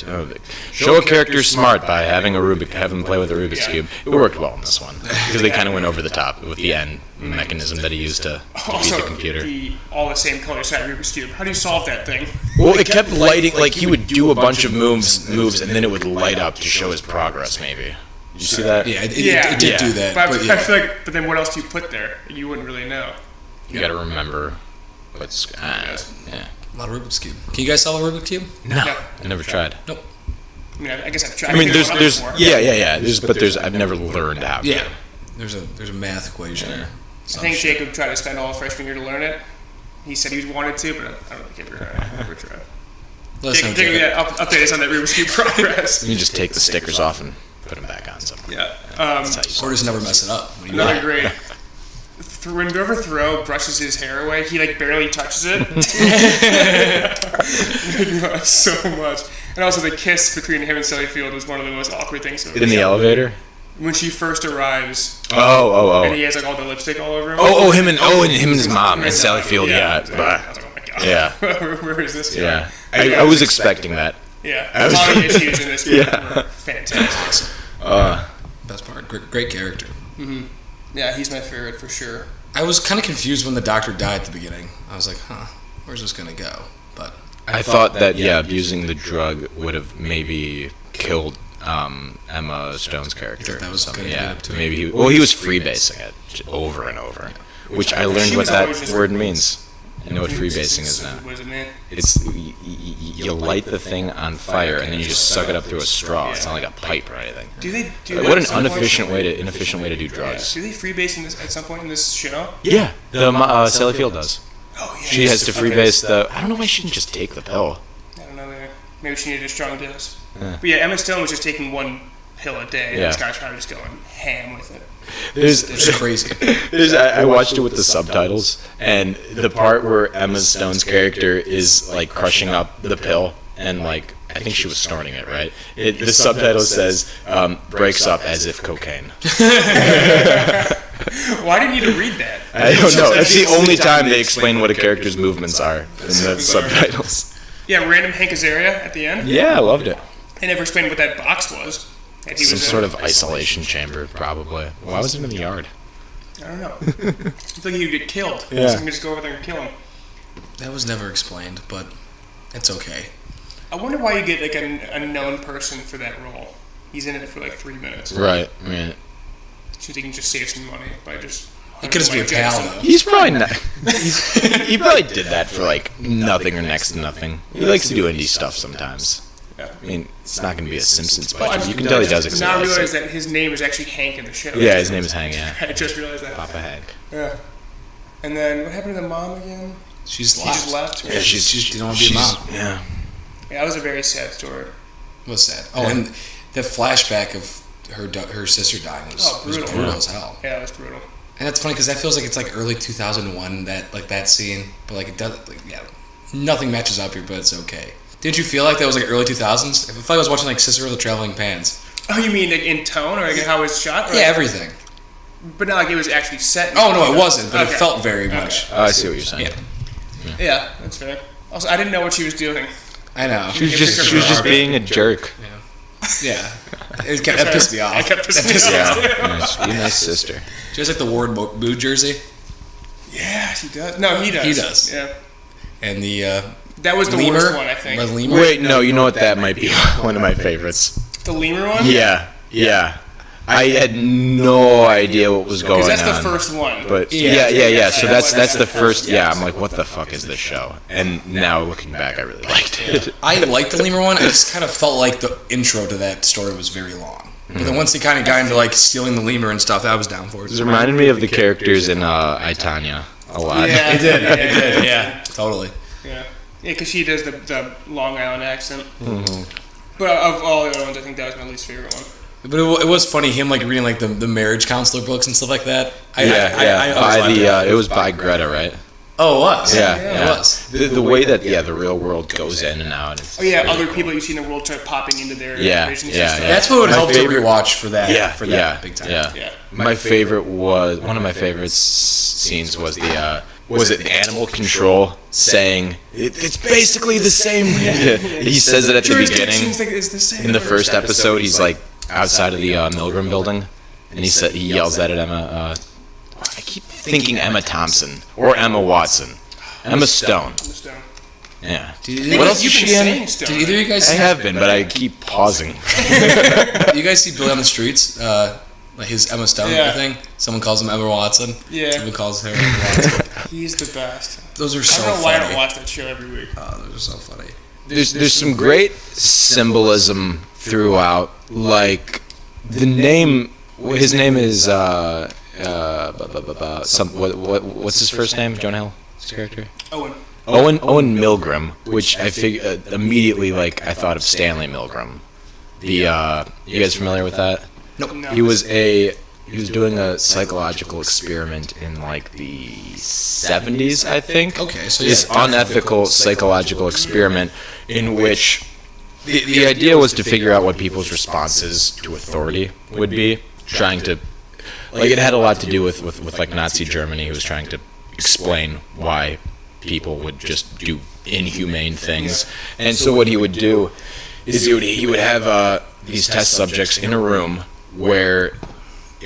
show a character smart by have him play with a Rubik's Cube. It worked well in this one, because they kind of went over the top with the end mechanism that he used to beat the computer. All the same color side Rubik's Cube. How do you solve that thing? Well, it kept lighting, like he would do a bunch of moves, and then it would light up to show his progress, maybe. Did you see that? Yeah, it did do that. But I feel like, but then what else do you put there? You wouldn't really know. You gotta remember what's, yeah. A lot of Rubik's Cube. Can you guys solve a Rubik's Cube? No, I never tried. Nope. I mean, I guess I've tried. I mean, there's I've never learned how to. Yeah. There's a math equation. Yeah. I think Jacob tried to spend all freshman year to learn it. He said he wanted to, but I don't think he ever tried. Listen, Jacob, update us on that Rubik's Cube progress. You just take the stickers off and put them back on somewhere. Yeah. That's how you solve or just never mess it up. What do you Another great. When whoever Thoreau brushes his hair away, he like barely touches it. So much. And also the kiss between him and Sally Field was one of the most awkward things. In the elevator? When she first arrives. Oh. And he has like all the lipstick all over him. Him and his mom and Sally Field. Yeah. I was like, oh my god. Yeah. Where is this guy? Yeah. I was expecting that. Yeah. A lot of issues in this movie were fantastic. Best part. Great character. Mm-hmm. Yeah, he's my favorite for sure. I was kind of confused when the doctor died at the beginning. I was like, where's this going to go? But I thought that, abusing the drug would have maybe killed Emma Stone's character. That was something. Yeah, maybe he was freebasing it over and over, which I learned what that word means. I know what freebasing is now. What does it mean? It's you light the thing on fire and then you just suck it up through a straw. It's not like a pipe or anything. Do they do what an inefficient way to do drugs. Do they freebase at some point in this show? Yeah, the Sally Field does. Oh yeah. She has to freebase the. I don't know why she didn't just take the pill. I don't know. Maybe she needed a strong dose. But yeah, Emma Stone was just taking one pill a day. And this guy's probably just going ham with it. It's crazy. I watched it with the subtitles, and the part where Emma Stone's character is like crushing up the pill, and like I think she was snorting it, right? The subtitle says breaks up as if cocaine. Why didn't you read that? I don't know. That's the only time they explain what a character's movements are in the subtitles. Yeah, random Hank Azaria at the end. Yeah, I loved it. They never explained what that box was. Some sort of isolation chamber, probably. Why was it in the yard? I don't know. I feel like he'd get killed. Yeah. Someone just go over there and kill him. That was never explained, but it's okay. I wonder why you get like a known person for that role. He's in it for like 3 minutes. Right. Yeah. So he can just save some money by just. He could just be a pal, though. He's probably not. He probably did that for like nothing or next to nothing. He likes to do indie stuff sometimes. Yeah. I mean, it's not going to be a Simpsons budget. You can tell he does it. Now I realize that his name is actually Hank in the show. Yeah, his name is Hank, yeah. I just realized that. Papa Hank. Yeah. And then, what happened to the mom again? She just left. Yeah, she didn't want to be a mom. Yeah. Yeah, that was a very sad story. It was sad. Oh, and the flashback of her sister dying was brutal as hell. Yeah, it was brutal. And that's funny because that feels like it's like early 2001, that scene. But like it does, nothing matches up here, but it's okay. Didn't you feel like that was like early 2000s? I felt like I was watching like Sister of the Traveling Pants. Oh, you mean like in tone or like how it was shot? Yeah, everything. But not like it was actually set. Oh no, it wasn't. But it felt very much. I see what you're saying. Yeah, that's fair. Also, I didn't know what she was doing. I know. She was just being a jerk. Yeah. That pissed me off. I kept pissing me off. Yeah, just be a nice sister. She has like the Ward Boo jersey. Yeah, she does. No, he does. He does. Yeah. and the That was the lemur. worst one, I think. The lemur. Wait, no, you know what? That might be one of my favorites. The lemur one? Yeah. I had no idea what was going on. Because that's the first one. But yeah. So that's the first. Yeah, I'm like, what the fuck is this show? And now looking back, I really liked it. I liked the lemur one. I just kind of felt like the intro to that story was very long. But then once they kind of got into like stealing the lemur and stuff, I was down for it. It reminded me of the characters in I, Tonya a lot. Yeah, It did. Yeah, totally. Yeah, because she does the Long Island accent. But of all the other ones, I think that was my least favorite one. But it was funny him like reading like the marriage counselor books and stuff like that. It was by Greta, right? Oh, it was. Yeah. It was. The way that the real world goes in and out. It's Other people you see in the world start popping into their visions and stuff. That's what would My help favorite- to rewatch for that. Big time. Yeah. My favorite was one of my favorite scenes was the animal control saying it's basically the same. He says it at the beginning. It's the same. In the first episode, he's like outside of the Milgram building, and he yells that at Emma. I keep thinking Emma Thompson or Emma Watson, Emma Stone. Yeah. What else is she in? Did either of you guys? I have been, but I keep pausing. You guys see Billy on the Streets? Like his Emma Stone thing. Someone calls him Emma Watson. Yeah. Someone calls her Emma Watson. He's the best. Those are so I don't know funny. why I don't watch that show every week. Oh, those are so funny. There's some great symbolism throughout. Like the name, his name is what's his first name? Jonah Hill, his character. Owen Milgram, which I immediately I thought of Stanley Milgram. You guys familiar with that? Nope. No. He was doing a psychological experiment in like the 70s, I think. Okay, so this unethical psychological experiment in which the idea was to figure out what people's responses to authority would be, trying to it had a lot to do with like Nazi Germany, who was trying to explain why people would just do inhumane things. And so what he would do is he would have these test subjects in a room where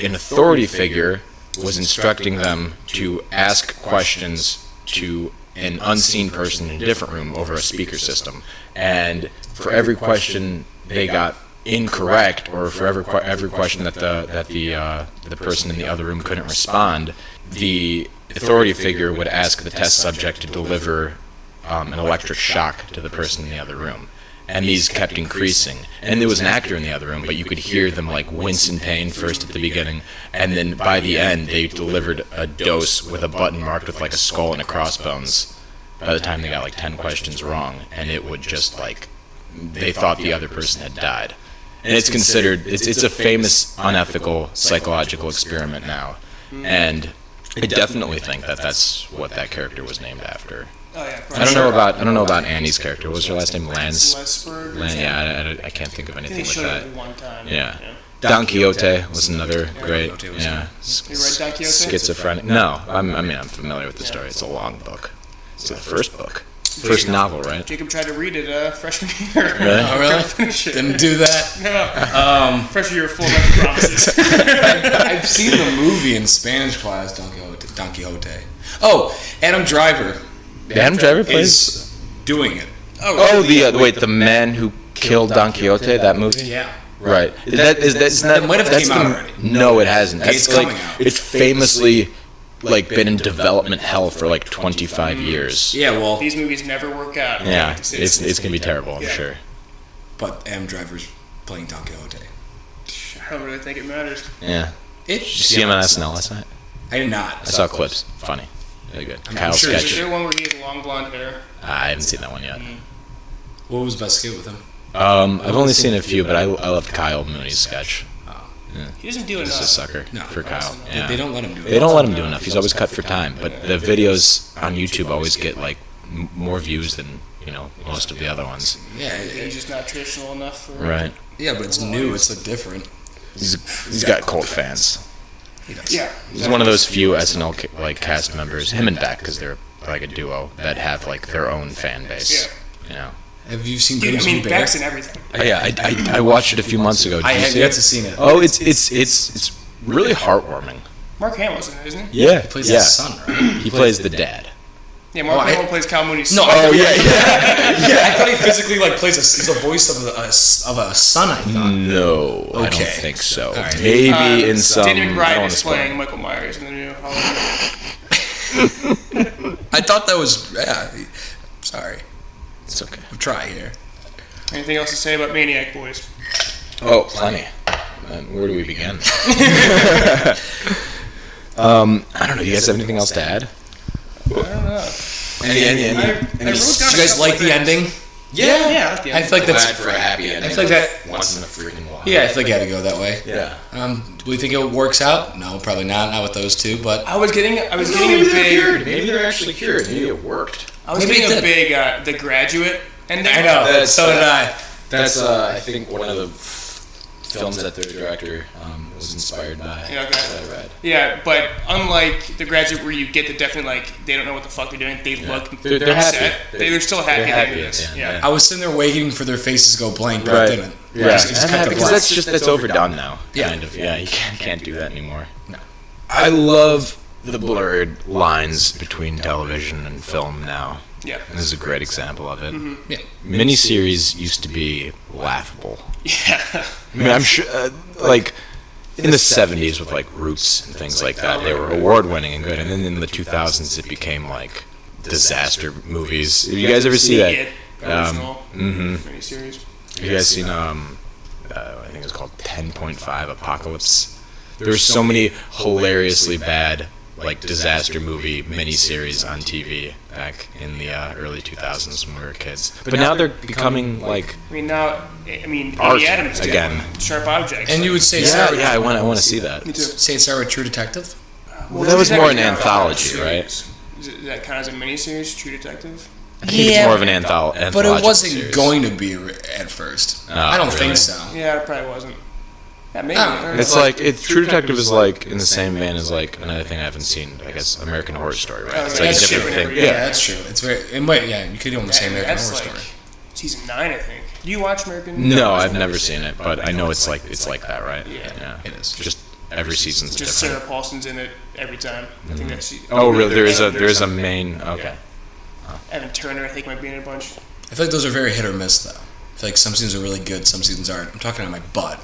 an authority figure was instructing them to ask questions to an unseen person in a different room over a speaker system. And for every question they got incorrect, or for every question that the person in the other room couldn't respond, the authority figure would ask the test subject to deliver an electric shock to the person in the other room. And these kept increasing. And there was an actor in the other room, but you could hear them wince in pain first at the beginning, and then by the end they delivered a dose with a button marked with a skull and a crossbones by the time they got 10 questions wrong, and it would just they thought the other person had died. And it's considered, it's a famous unethical psychological experiment now. And I definitely think that that's what that character was named after. Oh yeah. I don't know about Annie's character. What was her last name? Lansberg. I can't think of anything with showed that. it one time. Yeah. Don Quixote was another great. Quixote was Yeah. You read Don Quixote? Schizophrenic. No, I'm familiar with the story. It's a long book. It's the first book. First novel, right? Jacob tried to read it freshman year. Really? Oh, really? Finish it. Didn't do that. No. Freshman year full of promises. I've seen the movie in Spanish class, Don Quixote. Oh, Adam Driver. Adam Driver plays. Is doing it. The man who killed Don Quixote. That movie. Yeah. Right. That might have came out already. No, it hasn't. It's That's coming out. It's famously been in development hell for 25 years. Yeah, well, These movies never work out. Yeah, it's gonna be terrible, I'm sure. but Adam Driver's playing Don Quixote. I don't really think it matters. Yeah. Did Did you see him on SNL last night? I did not. I saw clips. Funny. Really good. Kyle sure Is sketch. there one where he has long blonde hair? I haven't seen that one yet. What was the best skit with him? I've only seen a few, but I loved Kyle Mooney's sketch. He doesn't do He's a enough. sucker No. for Kyle. Yeah. They don't let him do it. They don't let him do enough. He's always cut for time. But the videos on YouTube always get more views than most of the other ones. Yeah, He's just not traditional enough for. Right. yeah, but it's new. It's different. He's got cult fans. He does. Yeah. He's one of those few SNL cast members, him and Beck, because they're a duo that have their own fan base. Have you seen Dude, I Grimsby mean, Bear? Beck's in everything. I watched it a few months ago. Did I you have see yet it? to seen it. Oh, it's really heartwarming. Mark Hamill's in it, isn't he? Yeah, He plays his son, right? He plays the dad. Yeah, Mark Hamill plays Cal Mooney's No, son. yeah. I thought he physically plays he's a voice of a son. I thought. No, I Okay. don't think so. Right. Maybe in some. Danny I don't McBride wanna is spoil. playing Michael Myers in the new Halloween. I thought that was. Yeah, sorry. It's okay. I'm trying here. Anything else to say about Maniac, boys? Oh, plenty. Where do we begin? I don't know. You guys have anything else to add? I don't know. Any I wrote Do down you a guys couple like of the things. ending? Yeah, I like the I ending. feel like that's. glad for a happy ending. I feel like that. Once in a freaking while. Yeah, I feel like you had to go that way. Yeah. Do we think it works out? No, probably not with those two. But I was getting a Maybe they're big. cured. Maybe they're actually cured. Maybe it worked. I was Maybe getting it a did. big The Graduate ending. I know. That's- So did I. That's I think one of the films that the director was inspired by. Yeah, okay. That I read. Yeah, but unlike The Graduate, where you get the definite they don't know what the fuck they're doing. They look They're upset. happy. They're still happy. They're at happy the end of at this. the end, Yeah. I was sitting there waiting for their faces to go blank, but Right. it didn't. Yeah, It just kept because it that's overdone now. Yeah. Kind of. Yeah, you can't do that anymore. No. I love the blurred lines between television and film now. Yeah. This is a great example of it. Yeah. Miniseries used to be laughable. Yeah. I mean, I'm sure, like, in the 70s with, like, Roots and things like that, they were award-winning and good. And then in the 2000s, it became, like, disaster movies. Have you guys ever see that? It, original miniseries. Have you guys seen, I think it's called 10.5 Apocalypse? There were so many hilariously bad, like, disaster movie miniseries on TV back in the early 2000s when we were kids. But now they're becoming, like, Amy art Adams did again. one, Sharp Objects. And you would say I want to see that. Me too. say it's with True Detective? Well, that was more an Detective anthology, right? Does that count as a miniseries, True Detective? I think it's more of an anthology. But it wasn't going to be at first. I don't really? think so. Yeah, it probably wasn't. Yeah, maybe. I I don't don't know. know. It's like True Detective is like in the same vein as like another thing I haven't seen. I guess American Horror Story, right? It's like a That's true. different thing. Yeah, that's true. It's very. It might. Yeah, you could almost say American That's Horror like Story. season 9, I think. Do you watch American? No, I've never seen it, but I know it's like that, right? Yeah. It is. Just every season's Just different. Sarah Paulson's in it every time. I think that's. Oh, really? There is a main. Okay. Evan Turner, I think, might be in it a bunch. I feel like those are very hit or miss, though. I feel like some seasons are really good, some seasons aren't. I'm talking on my butt.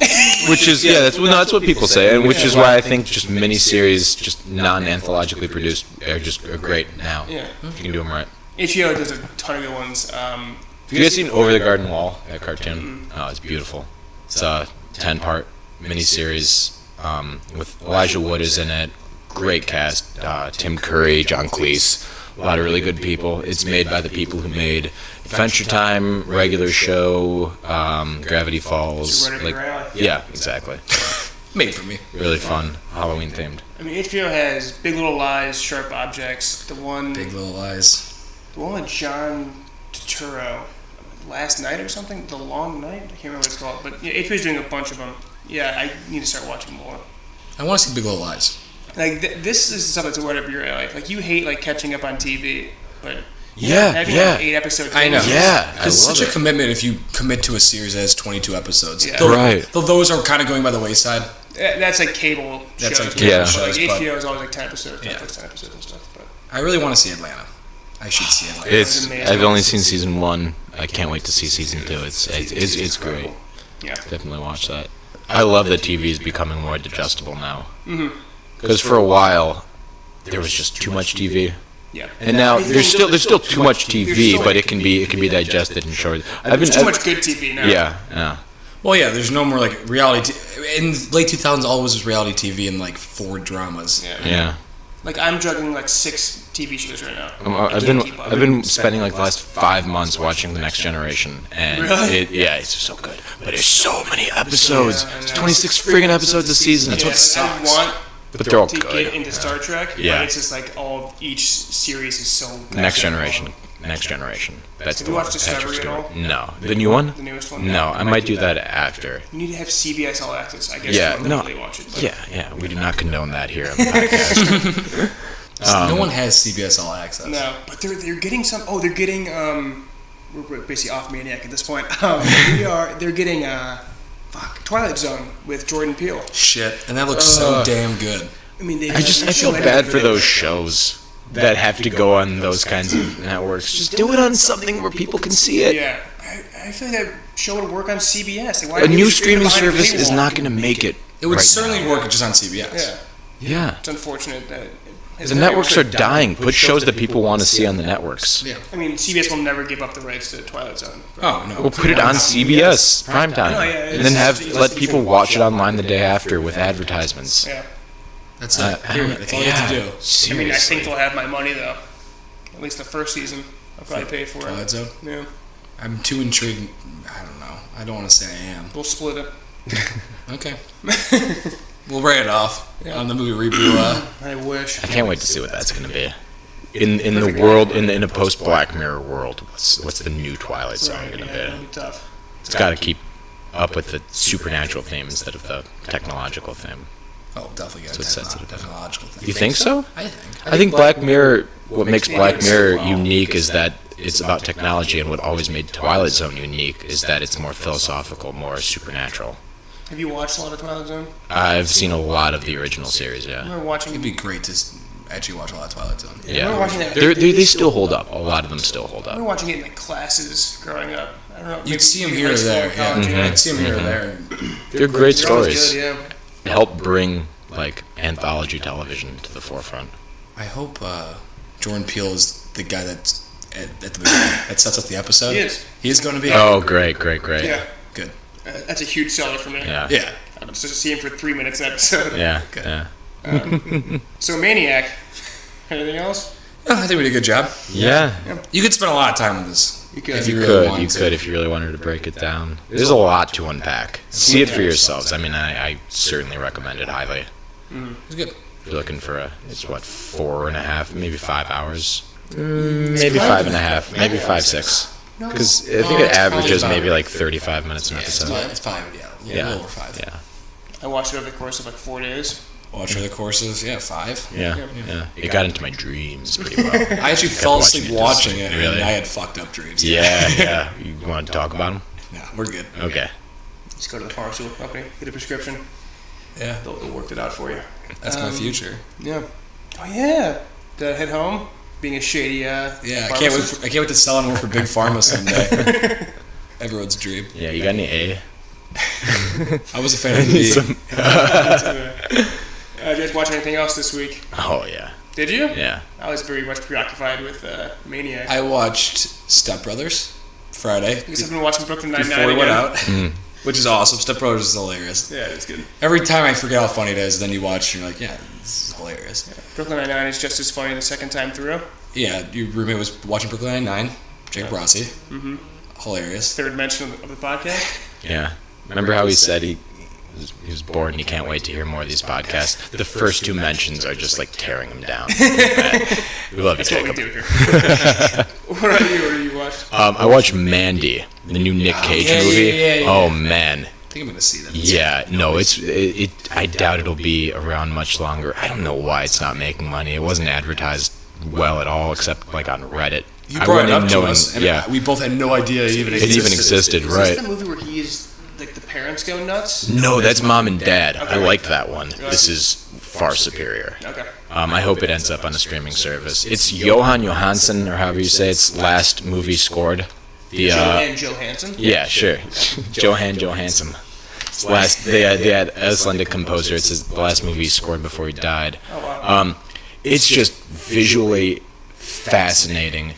Which is that's what people say, and which is why I think just miniseries, just non-anthologically produced, are great now. Yeah. If you can do them right. HBO does a ton of good ones. Have you guys seen Over the Garden Wall, that cartoon? Oh, it's beautiful. It's a 10-part miniseries with Elijah Wood is in it. Great cast. Tim Curry, John Cleese. A lot of really good people. It's made by the people who made Adventure Time, Regular Show, Gravity Falls. Right up your alley. Yeah, exactly. Made for me. Really fun, Halloween themed. I mean, HBO has Big Little Lies, Sharp Objects, the one Big Little Lies. with John Turturro, Last Night or something, The Long Night. I can't remember what it's called, but yeah, HBO's doing a bunch of them. Yeah, I need to start watching more. I want to see Big Little Lies. Like this is stuff that's right up your alley. Like you hate like catching up on TV, but Yeah, having yeah. like 8 episodes. I know. Yeah, I It's love such it. a commitment if you commit to a series that has 22 episodes. Yeah. Though- Right. Though those are kind of going by the wayside. That's like cable That's shows. like cable Yeah. shows. Like but HBO is always like 10 episodes, Yeah. Netflix 10 episodes and stuff. But I really want to see Atlanta. I should see Atlanta. I've only seen season 1. I can't wait to see season 2. It's great. yeah, Definitely watch that. I love that TV is becoming more digestible now. Because for a while, there was just too much TV. yeah. And now there's still too much TV, but it can be digested in short. There's too much good TV now. Yeah. Well, yeah, there's no more like reality. In late 2000s, always was reality TV and like 4 dramas. Yeah. Like I'm juggling like 6 TV shows right now. I've been spending like the last 5 months watching The Next Generation, and Really? it's just so good. But there's so many episodes. Yeah, I know. There's 26 friggin' episodes a season. That's Yeah, what I sucks. want But they're all to get good. into Star Trek, Yeah. but it's just like each series is so. Next Generation. That's Have the you one. watched Discovery at all? No. The new one? The newest one? No, I might do that after. You need to have CBS All Access, I guess. Yeah, to no. really watch it. But Yeah. We do not condone that here on the podcast. No one has CBS All Access. No, but they're getting some. Oh, they're getting. We're basically off Maniac at this point. They're getting. Twilight Zone with Jordan Peele. Shit, and that looks so damn good. I mean, I feel bad for those shows. that have to go on those kinds of networks. Just do it on something where people can see it. Yeah. I feel like that show would work on CBS. Like, why A do you new stream it streaming behind a service is paywall? not going to make it. It would right certainly now. work just on CBS. Yeah. Yeah. It's unfortunate that The networks are dying. Put shows that people want to see on the networks. Yeah. I mean, CBS will never give up the rights to Twilight Zone. Oh, no. We'll put it on CBS primetime, No, yeah, and then it's- let people watch it online the day after with advertisements. Yeah. That's it. Period. That's all you have to do. I mean, I Seriously. think they'll have my money, though. At least the first season. I'll probably pay for Twilight it. Zone? Yeah. I'm too intrigued. I don't know. I don't want to say I am. We'll split it. Okay. We'll write it off on the movie ReBrew. I wish. I can't wait to see what that's going to be. In the world, in a post Black Mirror world, what's the new Twilight Zone Right, going to yeah, be? it'll be tough. It's got to keep up with the supernatural theme instead of the technological theme. Oh, definitely got So it sets it apart. technological thing. You think so? I think. I think Black Mirror. What makes Black Mirror unique is that it's about technology, and what always made Twilight Zone unique is that it's more philosophical, more supernatural. Have you watched a lot of Twilight Zone? I've seen a lot of the original series. I Yeah. remember watching. It'd be great to actually watch a lot of Twilight Zone. I remember watching that. They still hold up. A lot of them still hold I up. remember watching it in like classes growing up. I don't know. maybe You'd see them maybe here high or school there. college, Yeah. I'd see them here or there. They're great They're always stories. good, yeah. Help bring like anthology television to the forefront. I hope Jordan Peele is the guy that's at the beginning that sets up the episode. He is. He's going to be. Oh, great. Yeah. Good. That's a huge seller for me. Yeah. Yeah. Just to see him for 3 minutes an episode. Yeah. Good. Yeah. So Maniac. Anything else? Oh, I think we did a good job. Yeah. You could spend a lot of time on this. You could. If you You really could. wanted You to. could if you really wanted to break it down. There's a lot to unpack. See it for yourselves. I mean, I certainly recommend it highly. It's good. If you're looking for it's 4.5, maybe 5 hours. Maybe 5.5, maybe 5-6. Because I think it averages maybe like 35 minutes an episode. It's probably a little over 5. Yeah. I watched it over the course of like 4 days. Watch other courses. Yeah, 5. Yeah. It got into my dreams pretty well. I actually fell asleep watching it watching just- it, really? and I had fucked up dreams. Yeah. You want to talk about them? No, we're good. Okay. Just go to the pharmaceutical company, get a prescription. Yeah, They'll work it out for you. that's my future. Yeah. Oh yeah. Did I head home? Being a shady. Yeah, I pharmacist? can't wait to sell and work for Big Pharma someday. Everyone's dream. Yeah, you got any A? I was a fan of the Did you guys watch anything else this week? Oh, yeah. Did you? Yeah. I was very much preoccupied with Maniac. I watched Step Brothers Friday because I've been watching Brooklyn Nine-Nine before we went again. out, which is awesome. Step Brothers is hilarious. Yeah, it's good. Every time I forget how funny it is, then you watch and you're like, yeah, this is hilarious. Brooklyn Nine-Nine is just as funny the second time through. Yeah, your roommate was watching Brooklyn Nine-Nine, Jake Rossi. Mm-hmm. Hilarious. Third mention of the podcast. Yeah. Remember how he said he was bored and he can't wait to hear more of these podcasts? The first 2 mentions are just like tearing him down. We love you, That's what we Jacob. do here. What about you? What have you watched? I watched Mandy, the new Nick Cage movie. yeah. Oh, man. I think I'm gonna see that. Yeah, no, it. I doubt it'll be around much longer. I don't know why it's not making money. It wasn't advertised well at all, except like on Reddit. You brought it up to knowing, us, and yeah, we both had no idea it even it existed. even existed, Is right? this the movie where he is like the parents go nuts? No, that's Mom and Dad. I Okay. liked that one. This is far superior. Okay. I hope it ends up on a streaming service. It's Johan Johansson, or however you say its last movie scored. The Johansson? yeah, sure, Johan Johansson. It's the last they had Icelandic composer. It's the last movie he scored before he died. Oh, wow. It's just visually fascinating.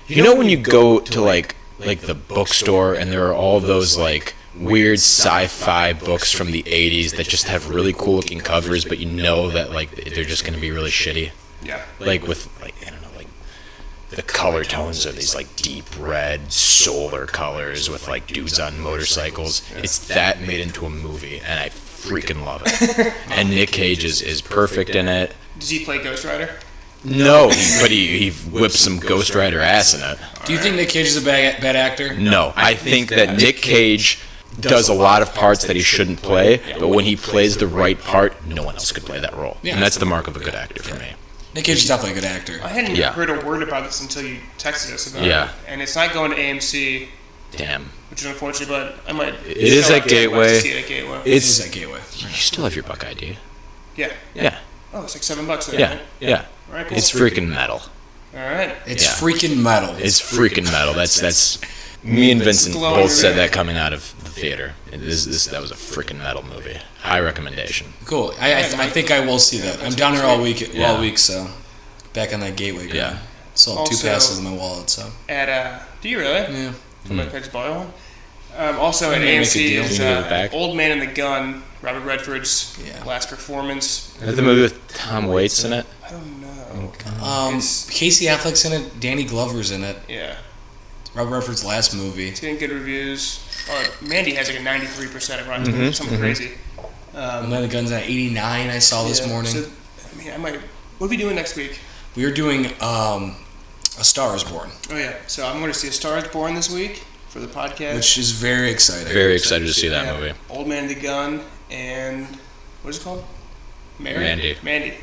You know when you go to like the bookstore and there are all those like weird sci-fi books from the 80s that just have really cool looking covers, but you know that like they're just going to be really shitty. Yeah. Like with like I don't know, like the color tones are these like deep red solar colors with like dudes on motorcycles. It's that made into a movie, and I freaking love it. And Nick Cage is perfect in it. Does he play Ghost Rider? No, but he whips some Ghost Rider ass in it. Do you think Nick Cage is a bad actor? No, I think that Nick Cage does a lot of parts that he shouldn't play, but when he plays the right part, no one else could play that role. And that's the mark of a good actor for me. Nick Cage is definitely a good actor. I hadn't Yeah. heard a word about this until you texted us about Yeah. it. And it's not going to AMC, Damn. which is unfortunate, but I might. It is at Gateway. See it at Gateway. It's It's that gateway. you still have your Buck ID. Yeah. Yeah. Oh, it's like $7 there. Yeah, Right? yeah. All right, cool. It's freaking metal. All right. It's Yeah. freaking metal. It's freaking metal. That's me and Vincent glowing both said red. that coming out of the theater. That was a freaking metal movie. High recommendation. Cool. I think I will see that. I'm down here all week, Yeah. so back on that gateway. Grind. Yeah. Still have 2 Also- passes in my wallet, so Do you really? yeah. Somebody could just buy one. Also at Maybe make a AMC deal. is You can give it back. Old Man and the Gun, Robert Redford's Yeah. last performance. Is that the movie with Tom Waits in it? I don't know. Casey Affleck's in it. Danny Glover's in it. Yeah. Robert Redford's last movie. It's getting good reviews. Mandy has like a 93% of Rotten Tomatoes, something crazy. One the Guns at 89. I saw this Yeah, morning. so, I mean, I might. What are we doing next week? We are doing A Star Is Born, Oh yeah. So I'm going to see A Star Is Born this week for the podcast. which is very exciting. Very excited to see that Yeah. movie. Old Man and the Gun and what is it called? Mary? Mandy. Mandy.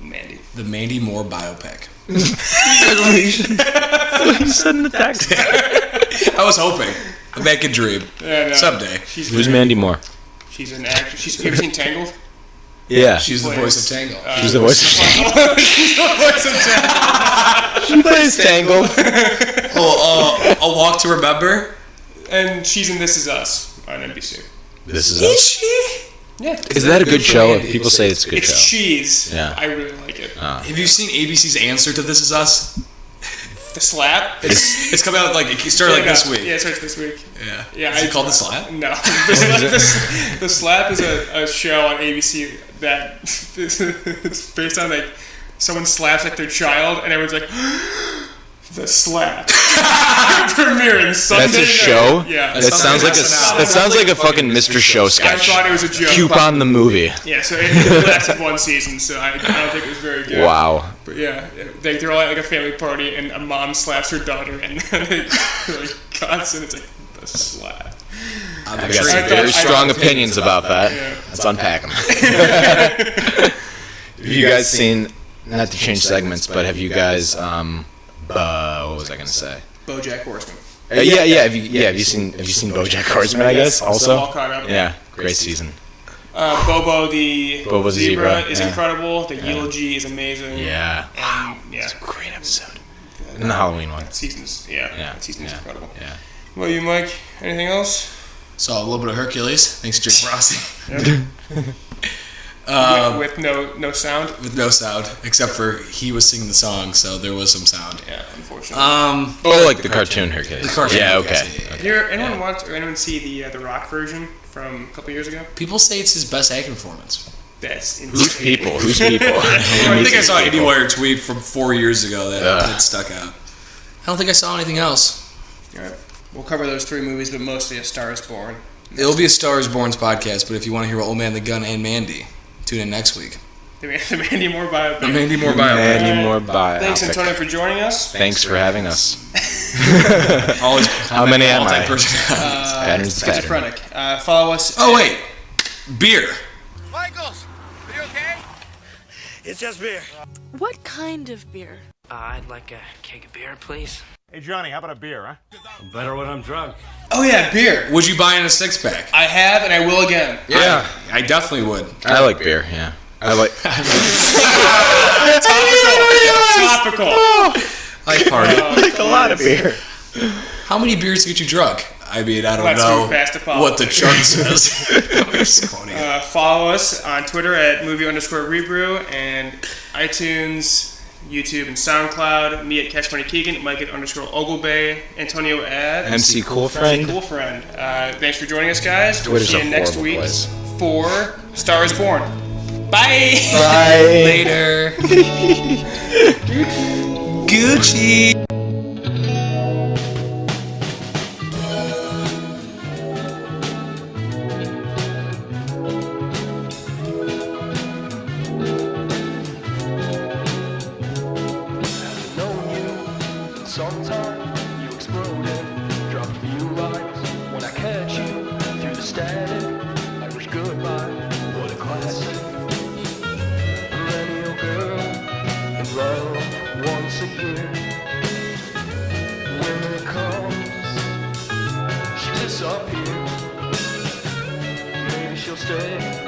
Mandy. The Mandy Moore biopic. You said in the text. I was hoping. A bad dream. Yeah, no. Someday. Who's Mandy Moore? She's an actress. You ever seen Tangled? Yeah. She's the voice of Tango. She's the voice of Tangled. She's the voice of Tangled. She plays Tangled. A Walk to Remember. And she's in This Is Us on NBC. This is us. She? Yeah. Is that a good show? People say it's a good It's show. cheese. Yeah. I really like it. Have you seen ABC's answer to This Is Us? The Slap? It's coming out like it started like this week. Yeah, it starts this week. Yeah. Yeah, Is it called The Slap? No. The Slap is a show on ABC that it's based on like someone slaps like their child and everyone's like The Slap. Premiering Sunday That's a night. show? Yeah. That sounds like that sounds like a fucking Mr. Show I sketch. thought it was a joke. Coupon the movie. Yeah, so it lasted one season, so I don't think it was very good. Wow. But yeah, they're all at like a family party, and a mom slaps her daughter, and they're like constant. It's like The Slap. I got some very strong opinions about that. Yeah. Let's unpack them. Have you guys seen? Not to change segments, but have you guys? What was I gonna say? BoJack Horseman. Yeah. Have you seen BoJack Horseman? I guess also. All caught up. Yeah, great season. Bobo the Zebra, is yeah. incredible. The eulogy is amazing. Yeah. And, yeah. It's a great episode. And the Halloween one. That season's that season's incredible. Yeah. Well, you, Mike, anything else? Saw a little bit of Hercules. Thanks, Jake Rossi. With no sound. With no sound, except for he was singing the song, so there was some sound. Yeah, unfortunately. Oh, like the cartoon Hercules. The cartoon Yeah. Hercules, Okay. Did anyone watch or anyone see the Rock version from a couple years ago? People say it's his best acting performance. That's Who's people? Who's people? I think I saw an IndieWire tweet from 4 years ago that stuck out. I don't think I saw anything else. All right. We'll cover those 3 movies, but mostly A Star Is Born. It'll be a Star Is Born's podcast, but if you want to hear Old Man the Gun and Mandy, tune in next week. The Mandy Moore biopic. The Mandy Moore biopic. Mandy Moore biopic. Thanks, Antonio, for joining us. Thanks for having us. Always. How many am I? Patterns. Schizophrenic. Follow us. Oh wait, beer. Michaels, are you okay? It's just beer. What kind of beer? I'd like a keg of beer, please. Hey, Johnny, how about a beer, huh? Better when I'm drunk. Oh yeah, beer. Would you buy in a 6-pack? I have, and I will again. Yeah. I definitely would. I like beer. Yeah. I like. Topical. I party. I like a lot of beer. How many beers get you drunk? I mean, I don't Let's know move past the what the politics. chart says. I'm just quoting it. Follow us on Twitter at movie_ReBrew and iTunes, YouTube, and SoundCloud. Me at Cash Money Keegan, Mike at _Oglebay, Antonio at MC Cool Friend. Cool Friend. Thanks for joining us, guys. Twitter's we'll see a you next horrible week place. for Star Is Born. Bye. Bye. Later. Gucci. Sometime you exploded, drop a few lines. When I catch you through the static, Irish goodbye, what a classic. Perennial girl in love once a year. Winter comes, she disappears. Maybe she'll stay.